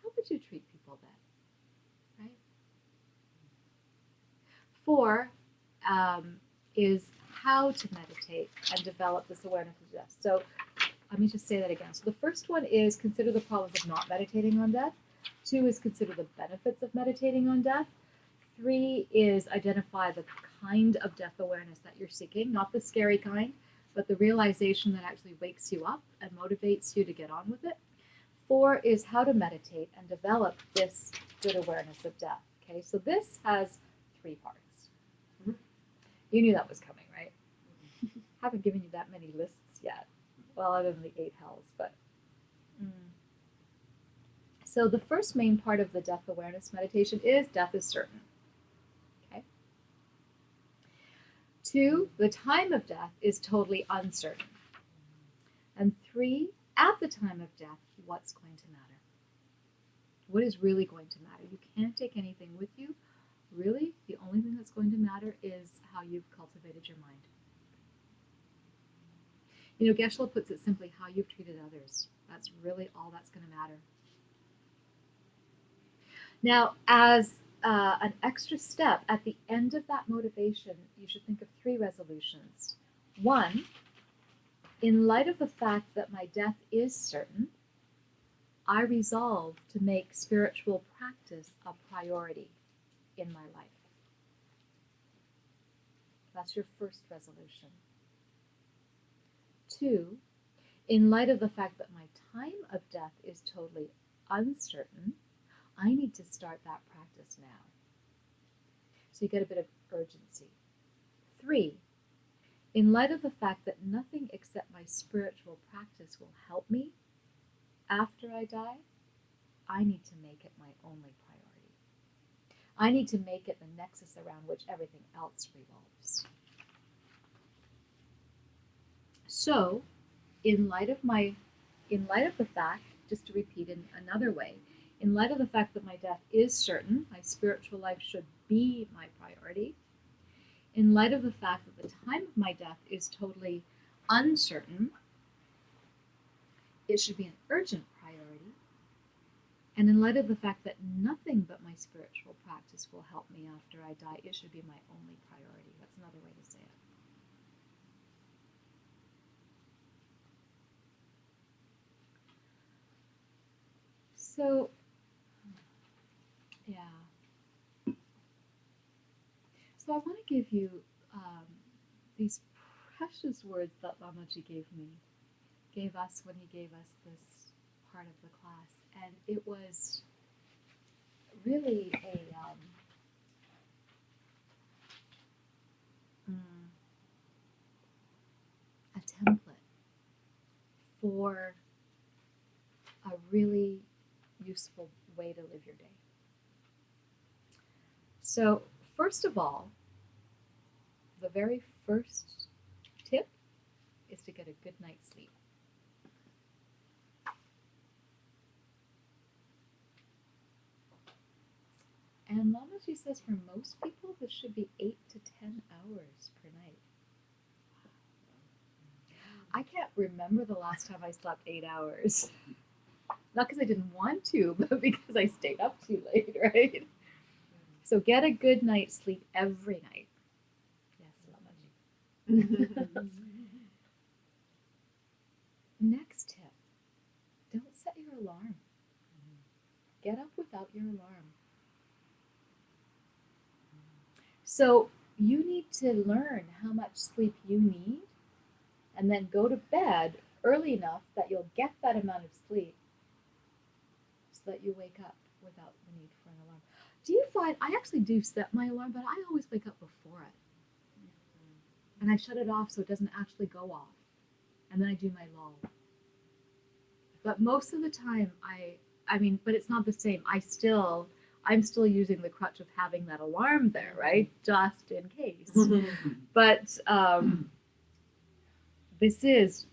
how would you treat people then, right? 4 is how to meditate and develop this awareness of death. So let me just say that again. So the first one is consider the problems of not meditating on death. 2 is consider the benefits of meditating on death. 3 is identify the kind of death awareness that you're seeking, not the scary kind, but the realization that actually wakes you up and motivates you to get on with it. 4 is how to meditate and develop this good awareness of death. Okay, so this has 3 parts. You knew that was coming, right? Haven't given you that many lists yet. Well, other than the 8 hells, but. So the first main part of the death awareness meditation is death is certain. Okay. 2, the time of death is totally uncertain. And 3, at the time of death, what's going to matter? What is really going to matter? You can't take anything with you. Really, the only thing that's going to matter is how you've cultivated your mind. You know, Geshe-la puts it simply, how you've treated others. That's really all that's going to matter. Now, as an extra step, at the end of that motivation, you should think of 3 resolutions. 1, in light of the fact that my death is certain, I resolve to make spiritual practice a priority in my life. That's your first resolution. 2, in light of the fact that my time of death is totally uncertain, I need to start that practice now. So you get a bit of urgency. 3, in light of the fact that nothing except my spiritual practice will help me after I die, I need to make it my only priority. I need to make it the nexus around which everything else revolves. So, in light of the fact, just to repeat in another way, in light of the fact that my death is certain, my spiritual life should be my priority. In light of the fact that the time of my death is totally uncertain, it should be an urgent priority. And in light of the fact that nothing but my spiritual practice will help me after I die, it should be my only priority. That's another way to say it. So, yeah. So I want to give you these precious words that Lamaji gave us when he gave us this part of the class. and it was really a template for a really useful way to live your day. So, first of all, the very first tip is to get a good night's sleep. And Lamaji says for most people, this should be 8 to 10 hours per night. I can't remember the last time I slept 8 hours. Not because I didn't want to, but because I stayed up too late, right? So get a good night's sleep every night. Yes, Lamaji. Next tip, don't set your alarm. Get up without your alarm. So you need to learn how much sleep you need and then go to bed early enough that you'll get that amount of sleep so that you wake up without the need for an alarm. Do you find, I actually do set my alarm, but I always wake up before it. And I shut it off so it doesn't actually go off. And then I do my lull. But most of the time, but it's not the same. I'm still using the crutch of having that alarm there, right? Just in case. But this is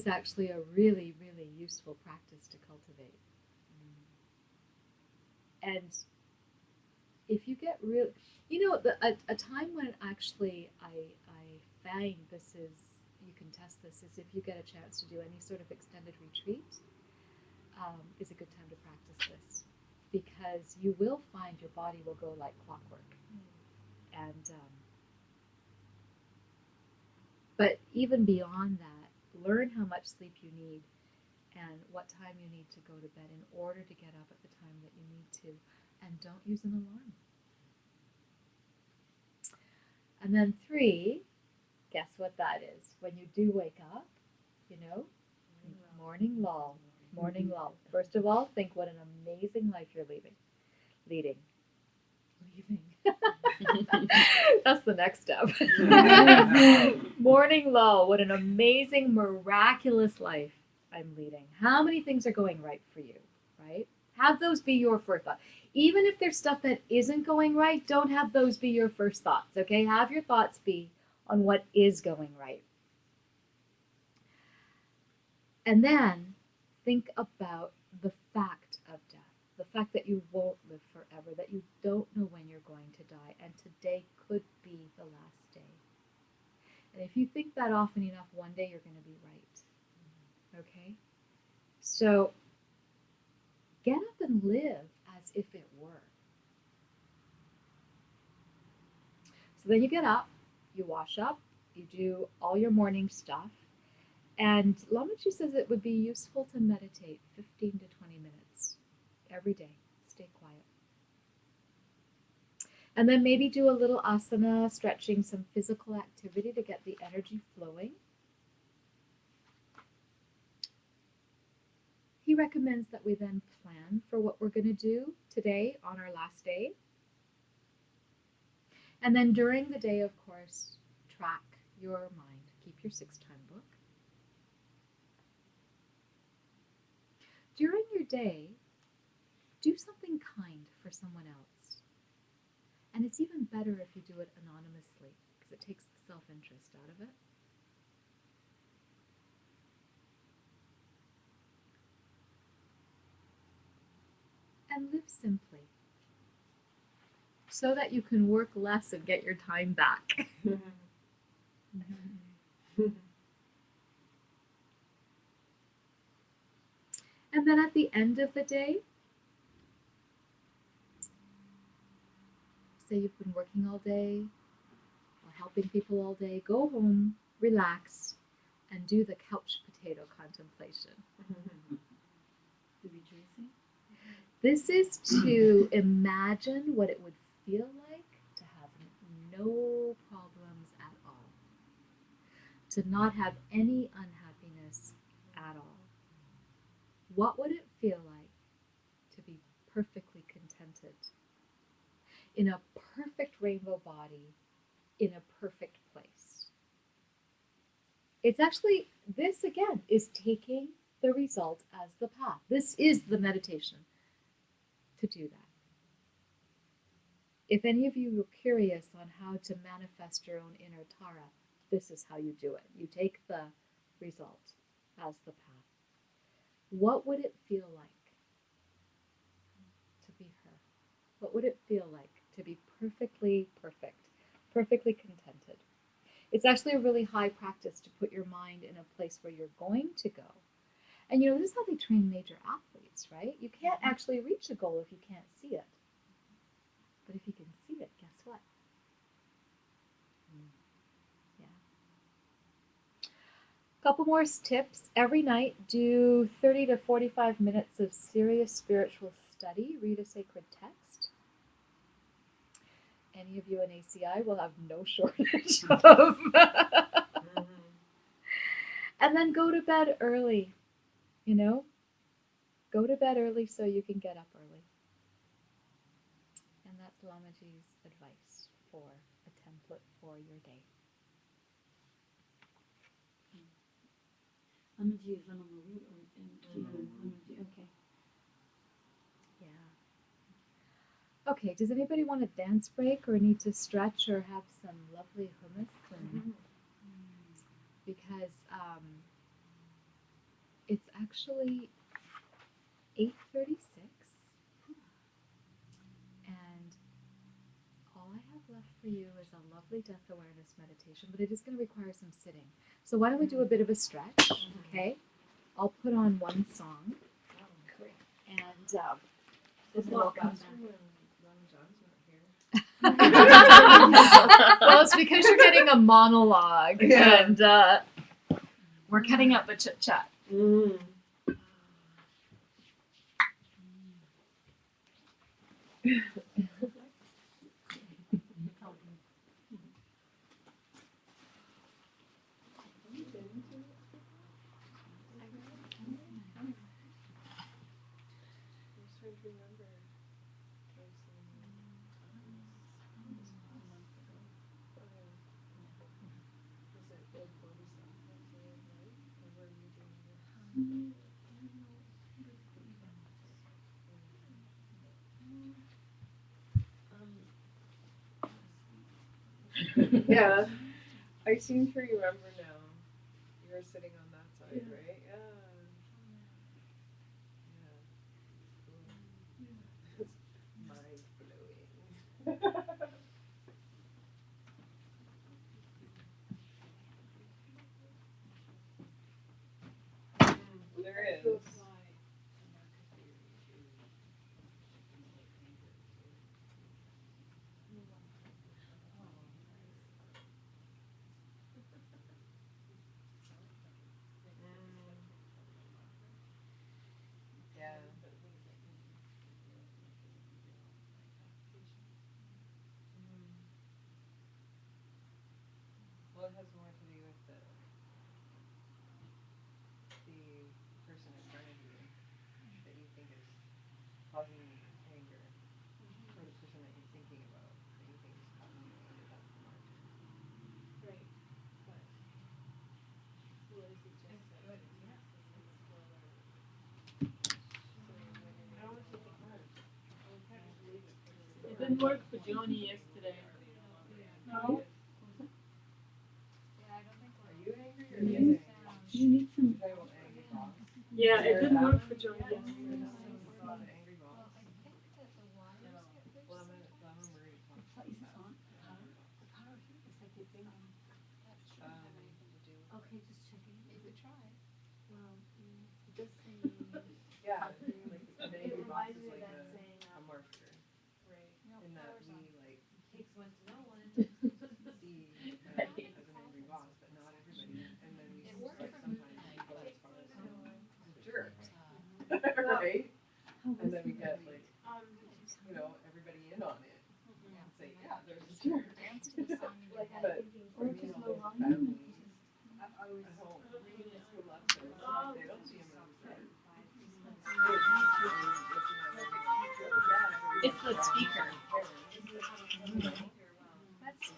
actually a really, really useful practice to cultivate. And if you get real, a time when actually I find you can test this, is if you get a chance to do any sort of extended retreat, is a good time to practice this, because you will find your body will go like clockwork. And but even beyond that, learn how much sleep you need and what time you need to go to bed in order to get up at the time that you need to, and don't use an alarm. And then 3, guess what that is? When you do wake up, morning lull. Morning lull. First of all, think what an amazing life you're leading. That's the next step. Morning lull. What an amazing, miraculous life I'm leading. How many things are going right for you, right? Have those be your first thought. Even if there's stuff that isn't going right, don't have those be your first thoughts, okay? Have your thoughts be on what is going right. And then think about the fact of death, the fact that you won't live forever, that you don't know when you're going to die, and today could be the last day. And if you think that often enough, one day you're going to be right. Okay? So get up and live as if it were. So then you get up, you wash up, you do all your morning stuff, and Lamaji says it would be useful to meditate 15 to 20 minutes every day. Stay quiet. And then maybe do a little asana, stretching, some physical activity to get the energy flowing. He recommends that we then plan for what we're going to do today on our last day. And then during the day, of course, track your mind. Keep your 6-time book. During your day, do something kind for someone else. And it's even better if you do it anonymously, because it takes the self-interest out of it. And live simply, so that you can work less and get your time back. And then at the end of the day, say you've been working all day or helping people all day, go home, relax, and do the couch potato contemplation. The rejoicing? This is to imagine what it would feel like to have no problems at all, to not have any unhappiness at all. What would it feel like perfectly contented in a perfect rainbow body in a perfect place. It's actually, this again is taking the result as the path. This is the meditation to do that. If any of you are curious on how to manifest your own inner Tara, this is how you do it. You take the result as the path. What would it feel like to be her? What would it feel like to be perfectly perfect, perfectly contented? It's actually a really high practice to put your mind in a place where you're going to go. And you know, this is how they train major athletes, right? You can't actually reach a goal if you can't see it. But if you can see it, guess what? Yeah. Couple more tips. Every night, do 30 to 45 minutes of serious spiritual study. Read a sacred text. Any of you in ACI will have no shortage of. And then go to bed early. You know? Go to bed early so you can get up early. And that's Lamaji's advice for a template for your day. Lamaji is Lamaru or Lamaji? Okay. Yeah. Okay, does anybody want a dance break or need to stretch or have some lovely hummus? And because it's actually 8:36 and all I have left for you is a lovely death awareness meditation, but it is going to require some sitting. So why don't we do a bit of a stretch, okay? I'll put on one song. And this will come back. Well, it's because you're getting a monologue, and we're cutting out the chit chat. Yeah, I seem to remember now. You were sitting on that side, right? Yeah. Cool. Mind blowing. There is. Yeah. Well, it has more to do with the person in front of you that you think is causing you anger, or the person that you're thinking about that you think is causing you anger. That's the marker. Right. But what is it just that? Yeah. I don't want to take it home. It didn't work for Johnny yesterday. No? Are you angry or is he angry? You need some. You're talking about angry boss? Yeah, it didn't work for Johnny yesterday. About the angry boss? Well, I'm Marie to talk about that. Okay, just checking. Maybe try. Well, just saying. Yeah, like an angry boss is like a marketer. Right. In that we like Takes one to know one. see as an angry boss, but not everybody. And then we like sometimes go as far as a jerk, right? And then we get like everybody in on it and say, yeah, there's a jerk. But for me, all those families at home, who love this, they don't see him as a jerk. speaker. That's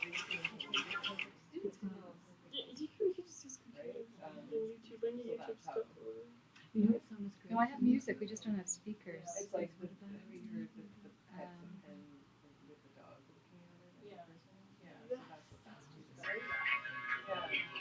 you know what song is great? No, I have music. We just don't have speakers. It's like the, have you heard the pets and with the dog looking at it? Yeah.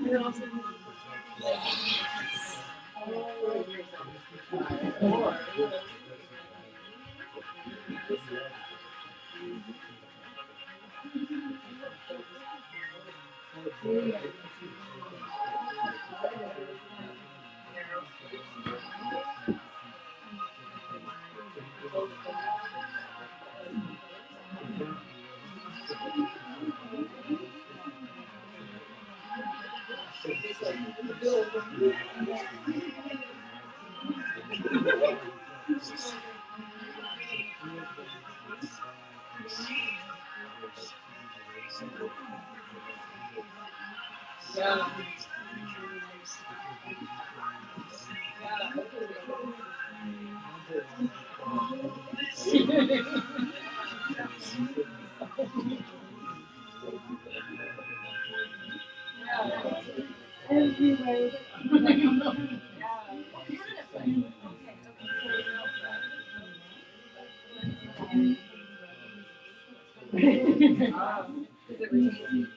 Yeah, so that's what that's music.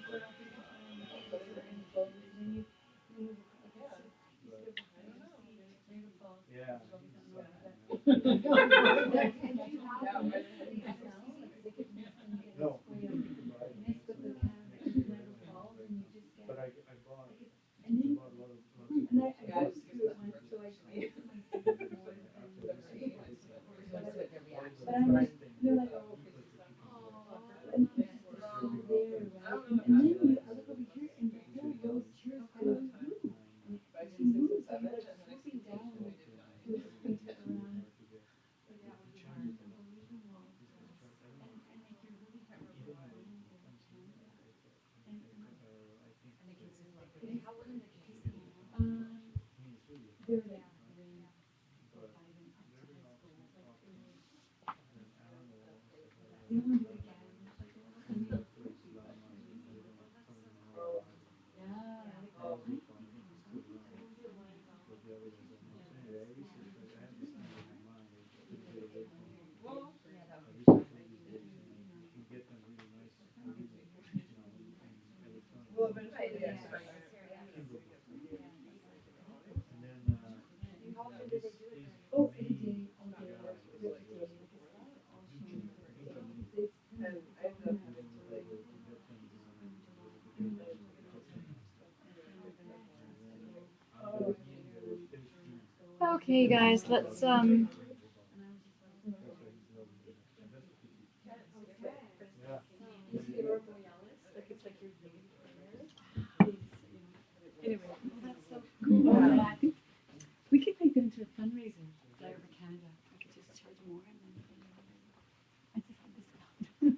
Yeah. they were like 3 or 5 and up to high school. Like it was. They want to do it again. I mean, yeah. Well, eventually, yeah. Oh, for the day, all day, like for the day, like all she remembered. It's And I ended up having to like Okay, guys, let's Like it's like your daily prayer. Anyway, that's so cool. Yeah. I think we could make that into a fundraiser. Fly over Canada. I could just charge more and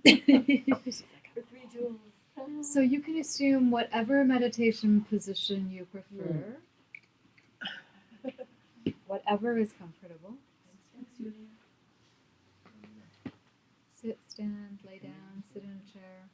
then I just for 3 jewels. so you can assume whatever meditation position you prefer, whatever is comfortable. Thanks, Julia. Sit, stand, lay down, sit in a chair.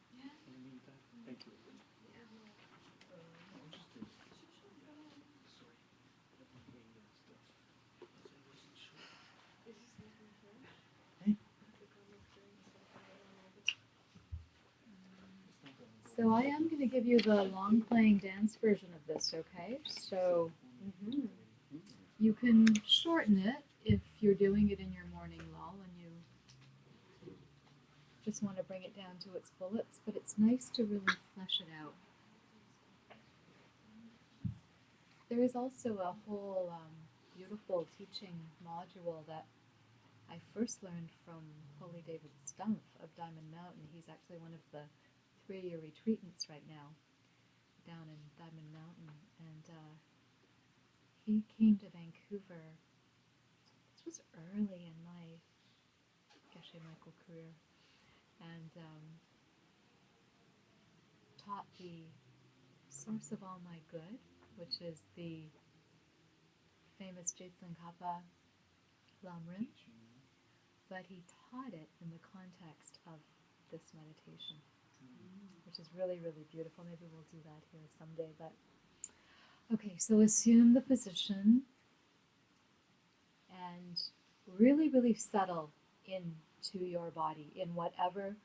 So I am going to give you the long playing dance version of this, okay? So you can shorten it if you're doing it in your morning lull and you just want to bring it down to its bullets, but it's nice to really flesh it out. There is also a whole beautiful teaching module that I first learned from Holy David Stumpf of Diamond Mountain. He's actually one of the 3-year retreatants right now down in Diamond Mountain, and he came to Vancouver. This was early in my Geshe Michael career, and taught the Source of All My Good, which is the famous Jetsun Kappa Lamrim, but he taught it in the context of this meditation, which is really, really beautiful. Maybe we'll do that here someday. But okay, so assume the position and really, really settle into your body in whatever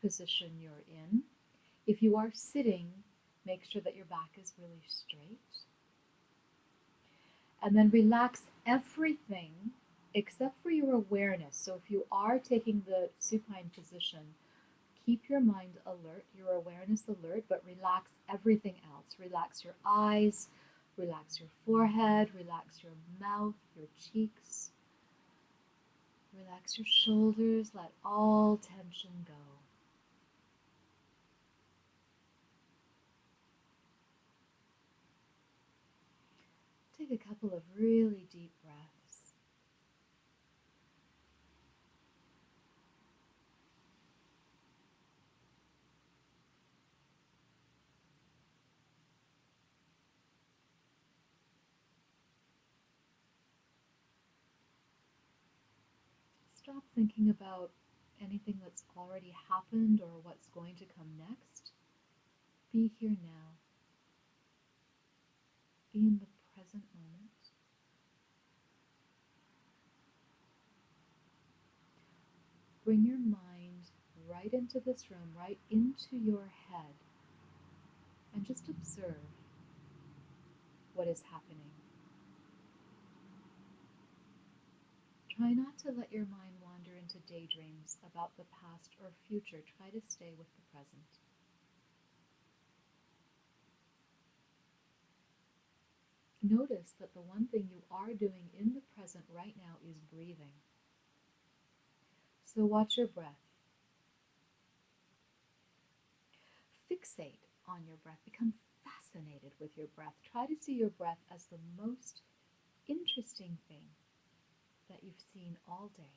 position you're in. If you are sitting, make sure that your back is really straight. And then relax everything except for your awareness. So if you are taking the supine position, keep your mind alert, your awareness alert, but relax everything else. Relax your eyes, relax your forehead, relax your mouth, your cheeks. Relax your shoulders, let all tension go. Take a couple of really deep breaths. Stop thinking about anything that's already happened or what's going to come next. Be here now. Be in the present moment. Bring your mind right into this room, right into your head, and just observe what is happening. Try not to let your mind wander into daydreams about the past or future. Try to stay with the present. Notice that the one thing you are doing in the present right now is breathing. So watch your breath. Fixate on your breath. Become fascinated with your breath. Try to see your breath as the most interesting thing that you've seen all day.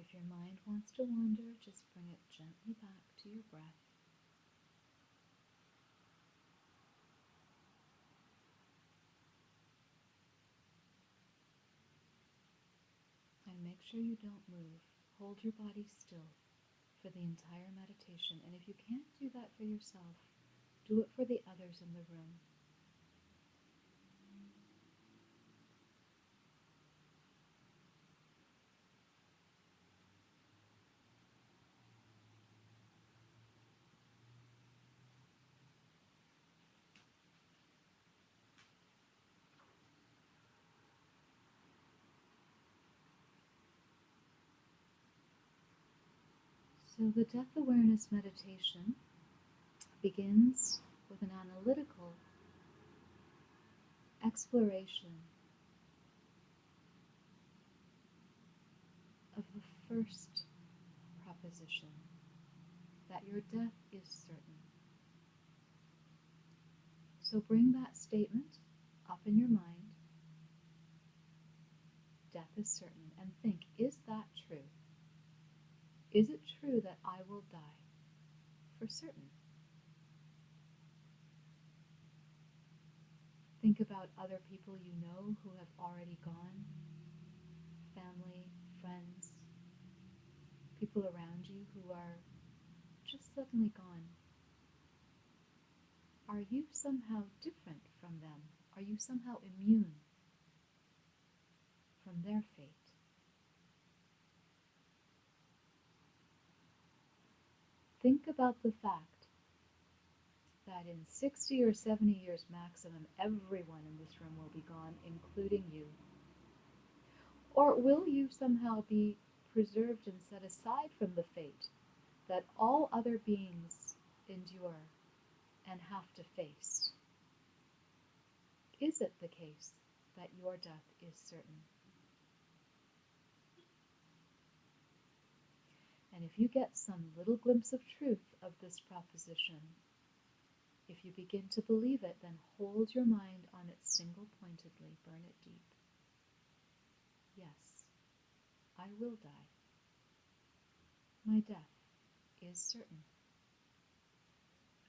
If your mind wants to wander, just bring it gently back to your breath. And make sure you don't move. Hold your body still for the entire meditation. And if you can't do that for yourself, do it for the others in the room. So the death awareness meditation begins with an analytical exploration of the first proposition, that your death is certain. So bring that statement up in your mind, death is certain, and think, is that true? Is it true that I will die for certain? Think about other people you know who have already gone, family, friends, people around you who are just suddenly gone. Are you somehow different from them? Are you somehow immune from their fate? Think about the fact that in 60 or 70 years maximum, everyone in this room will be gone, including you. Or will you somehow be preserved and set aside from the fate that all other beings endure and have to face? Is it the case that your death is certain? And if you get some little glimpse of truth of this proposition, if you begin to believe it, then hold your mind on it single-pointedly, burn it deep. Yes, I will die. My death is certain.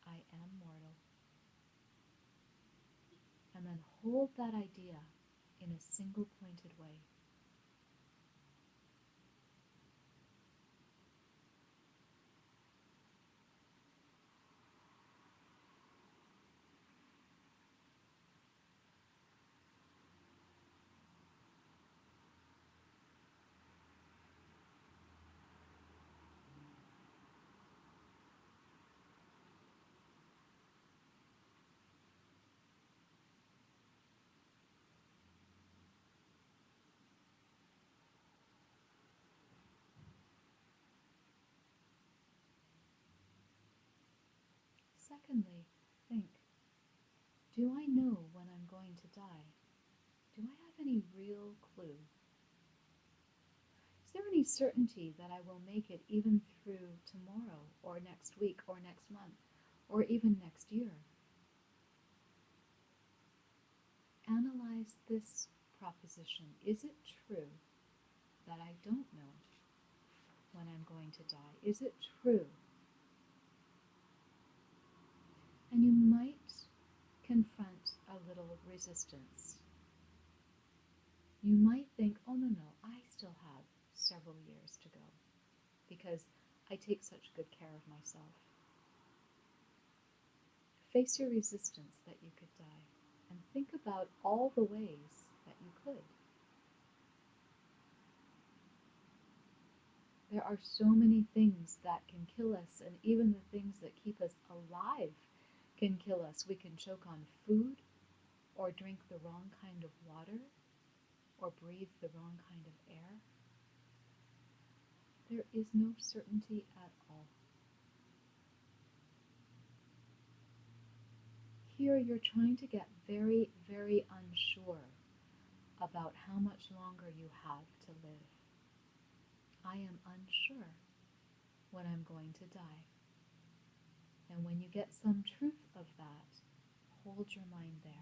I am mortal. And then hold that idea in a single-pointed way. Secondly, think, do I know when I'm going to die? Do I have any real clue? Is there any certainty that I will make it even through tomorrow, or next week, or next month, or even next year? Analyze this proposition. Is it true that I don't know when I'm going to die? Is it true? And you might confront a little resistance. You might think, oh no, I still have several years to go because I take such good care of myself. Face your resistance that you could die and think about all the ways that you could. There are so many things that can kill us, and even the things that keep us alive can kill us. We can choke on food, or drink the wrong kind of water, or breathe the wrong kind of air. There is no certainty at all. Here you're trying to get very, very unsure about how much longer you have to live. I am unsure when I'm going to die. And when you get some truth of that, hold your mind there.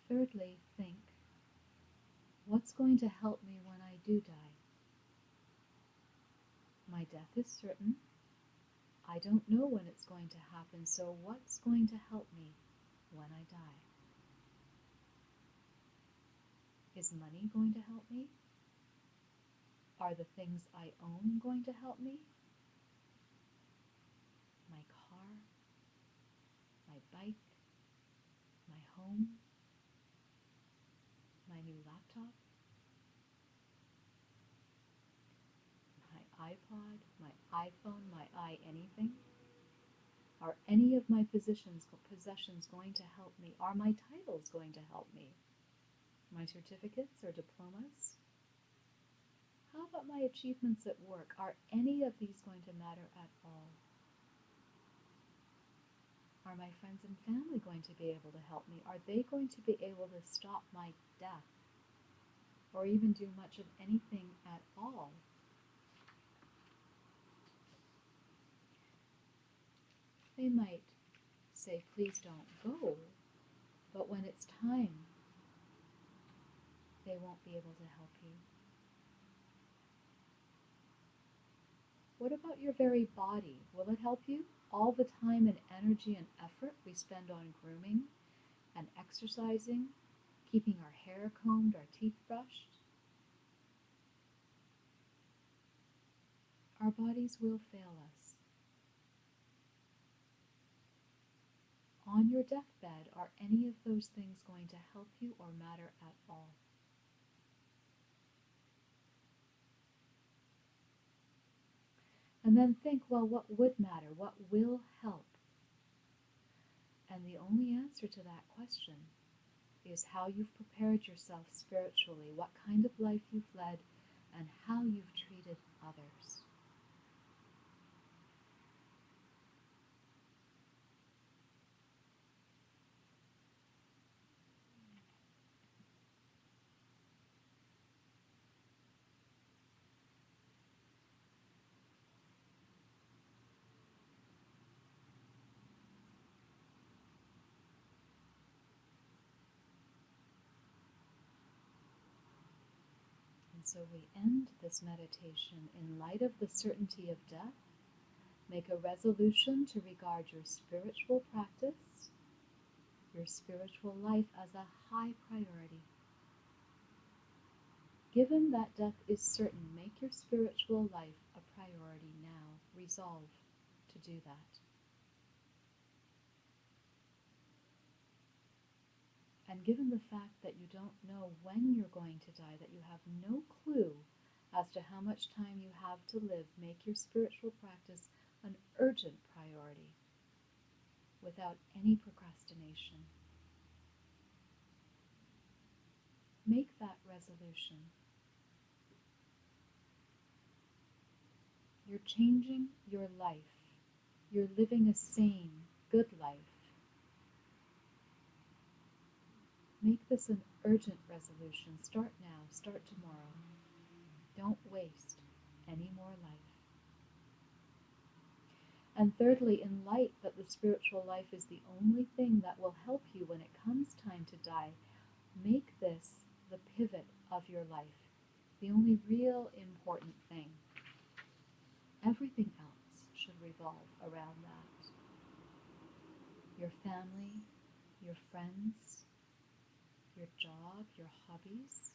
Thirdly, think, what's going to help me when I do die? My death is certain. I don't know when it's going to happen, so what's going to help me when I die? Is money going to help me? Are the things I own going to help me? My car, my bike, my home, my new laptop, my iPod, my iPhone, my anything? Are any of my possessions going to help me? Are my titles going to help me? My certificates or diplomas? How about my achievements at work? Are any of these going to matter at all? Are my friends and family going to be able to help me? Are they going to be able to stop my death? Or even do much of anything at all? They might say, please don't go, but when it's time, they won't be able to help you. What about your very body? Will it help you? All the time and energy and effort we spend on grooming and exercising, keeping our hair combed, our teeth brushed? Our bodies will fail us. On your deathbed, are any of those things going to help you or matter at all? And then think, well, what would matter? What will help? And the only answer to that question is how you've prepared yourself spiritually, what kind of life you've led, and how you've treated others. And so we end this meditation in light of the certainty of death. Make a resolution to regard your spiritual practice, your spiritual life as a high priority. Given that death is certain, make your spiritual life a priority now. Resolve to do that. And given the fact that you don't know when you're going to die, that you have no clue as to how much time you have to live, make your spiritual practice an urgent priority without any procrastination. Make that resolution. You're changing your life. You're living a sane, good life. Make this an urgent resolution. Start now. Start tomorrow. Don't waste any more life. And thirdly, in light that the spiritual life is the only thing that will help you when it comes time to die, make this the pivot of your life, the only real important thing. Everything else should revolve around that. Your family, your friends, your job, your hobbies.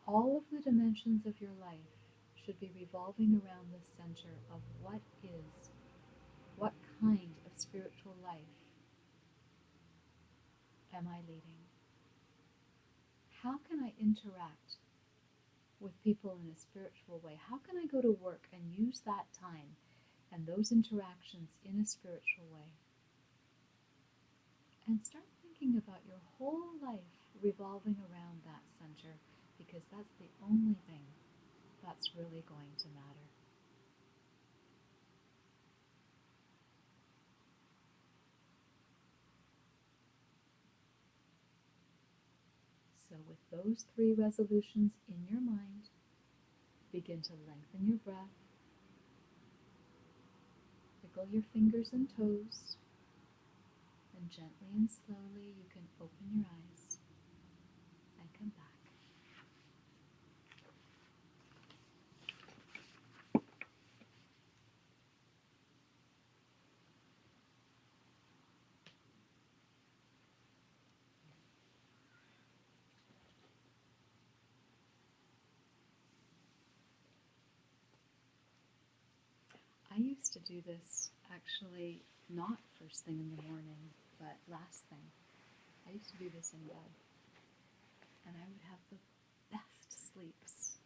All of the dimensions of your life should be revolving around the center of what kind of spiritual life am I leading? How can I interact with people in a spiritual way? How can I go to work and use that time and those interactions in a spiritual way? And start thinking about your whole life revolving around that center, because that's the only thing that's really going to matter. So with those 3 resolutions in your mind, begin to lengthen your breath. wiggle your fingers and toes, and gently and slowly you can open your eyes and come back. I used to do this actually not first thing in the morning, but last thing. I used to do this in bed, and I would have the best sleeps.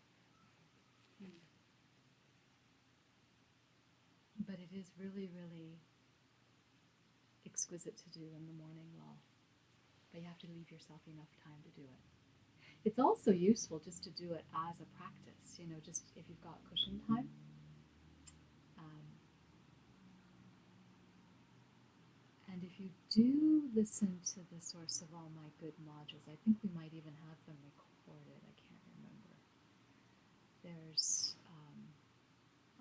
But it is really, really exquisite to do in the morning but you have to leave yourself enough time to do it. It's also useful just to do it as a practice, just if you've got cushion time. And if you do listen to the Source of All My Good modules, I think we might even have them recorded, I can't remember. There's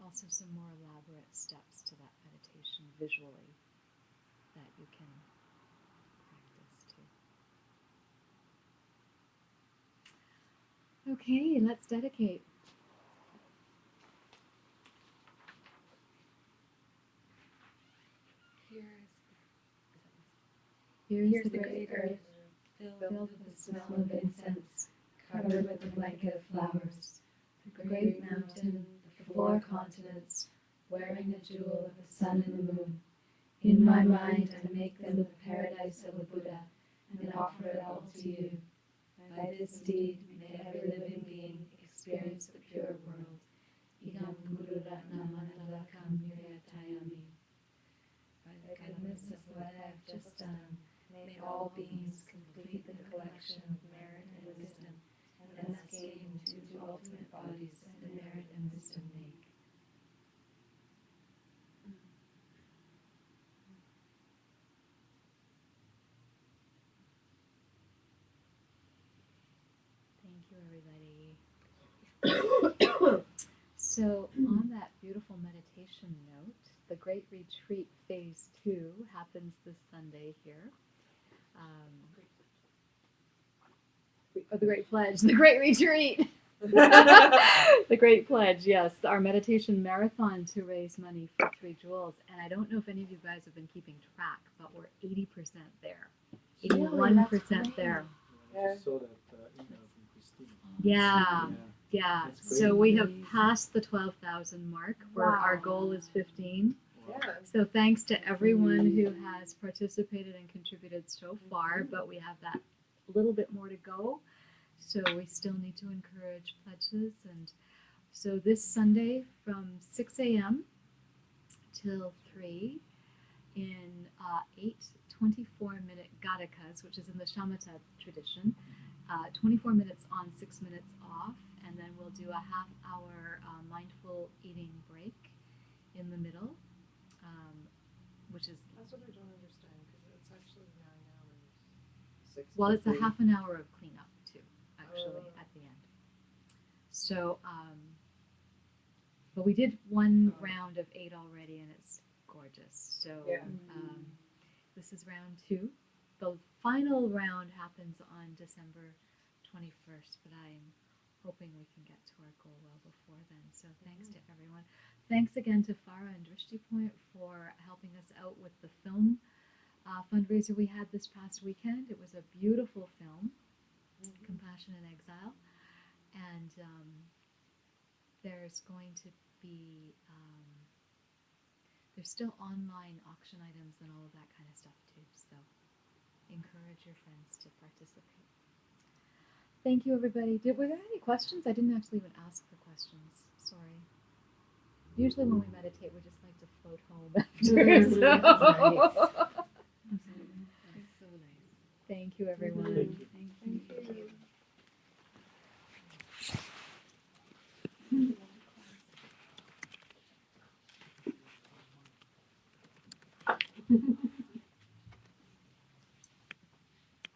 also some more elaborate steps to that meditation visually that you can practice too. Okay, let's dedicate. Here's the great earth, filled with the smell of incense, covered with a blanket of flowers. The great mountain, the 4 continents, wearing the jewel of the sun and the moon. In my mind I make them the paradise of the Buddha, and offer it all to you. By this deed may every living being experience the pure world. Igam Guru Ratna Mandalakam Nirayatayami. By the goodness of what I have just done, may all beings complete the collection of merit and wisdom, and thus gain 2 ultimate bodies that merit and wisdom make. Thank you, everybody. So, on that beautiful meditation note, the Great Retreat Phase 2 happens this Sunday here. The Great Pledge, the Great Retreat. The Great Pledge, yes. Our meditation marathon to raise money for 3 jewels. And I don't know if any of you guys have been keeping track, but we're 80% there. 81% there. I just saw that email from Christine. Yeah. So we have passed the 12,000 mark. Our goal is 15. Yeah. So thanks to everyone who has participated and contributed so far, but we have that little bit more to go. So we still need to encourage pledges. And so this Sunday from 6 a.m. till 3 in 8 24-minute gadakas, which is in the shamatha tradition, 24 minutes on, 6 minutes off, and then we'll do a half-hour mindful eating break in the middle, which is... That's what I don't understand, because it's actually 9 hours. 6 Well, to it's a 3. half an hour of cleanup, too, actually, at the end. So, but we did one round of 8 already, and it's gorgeous. So, this is round 2. The final round happens on December 21st, but I'm hoping we can get to our goal well before then. So thanks to everyone. Thanks again to Farah and Drishti Point for helping us out with the film fundraiser we had this past weekend. It was a beautiful film, Compassion in Exile. And there's going to be, there's still online auction items and all of that kind of stuff too. So encourage your friends to participate. Thank you, everybody. Were there any questions? I didn't actually even ask for questions. Sorry. Usually when we meditate, we just like to float home after. It's so nice. Thank you, everyone. Thank you. Thank you.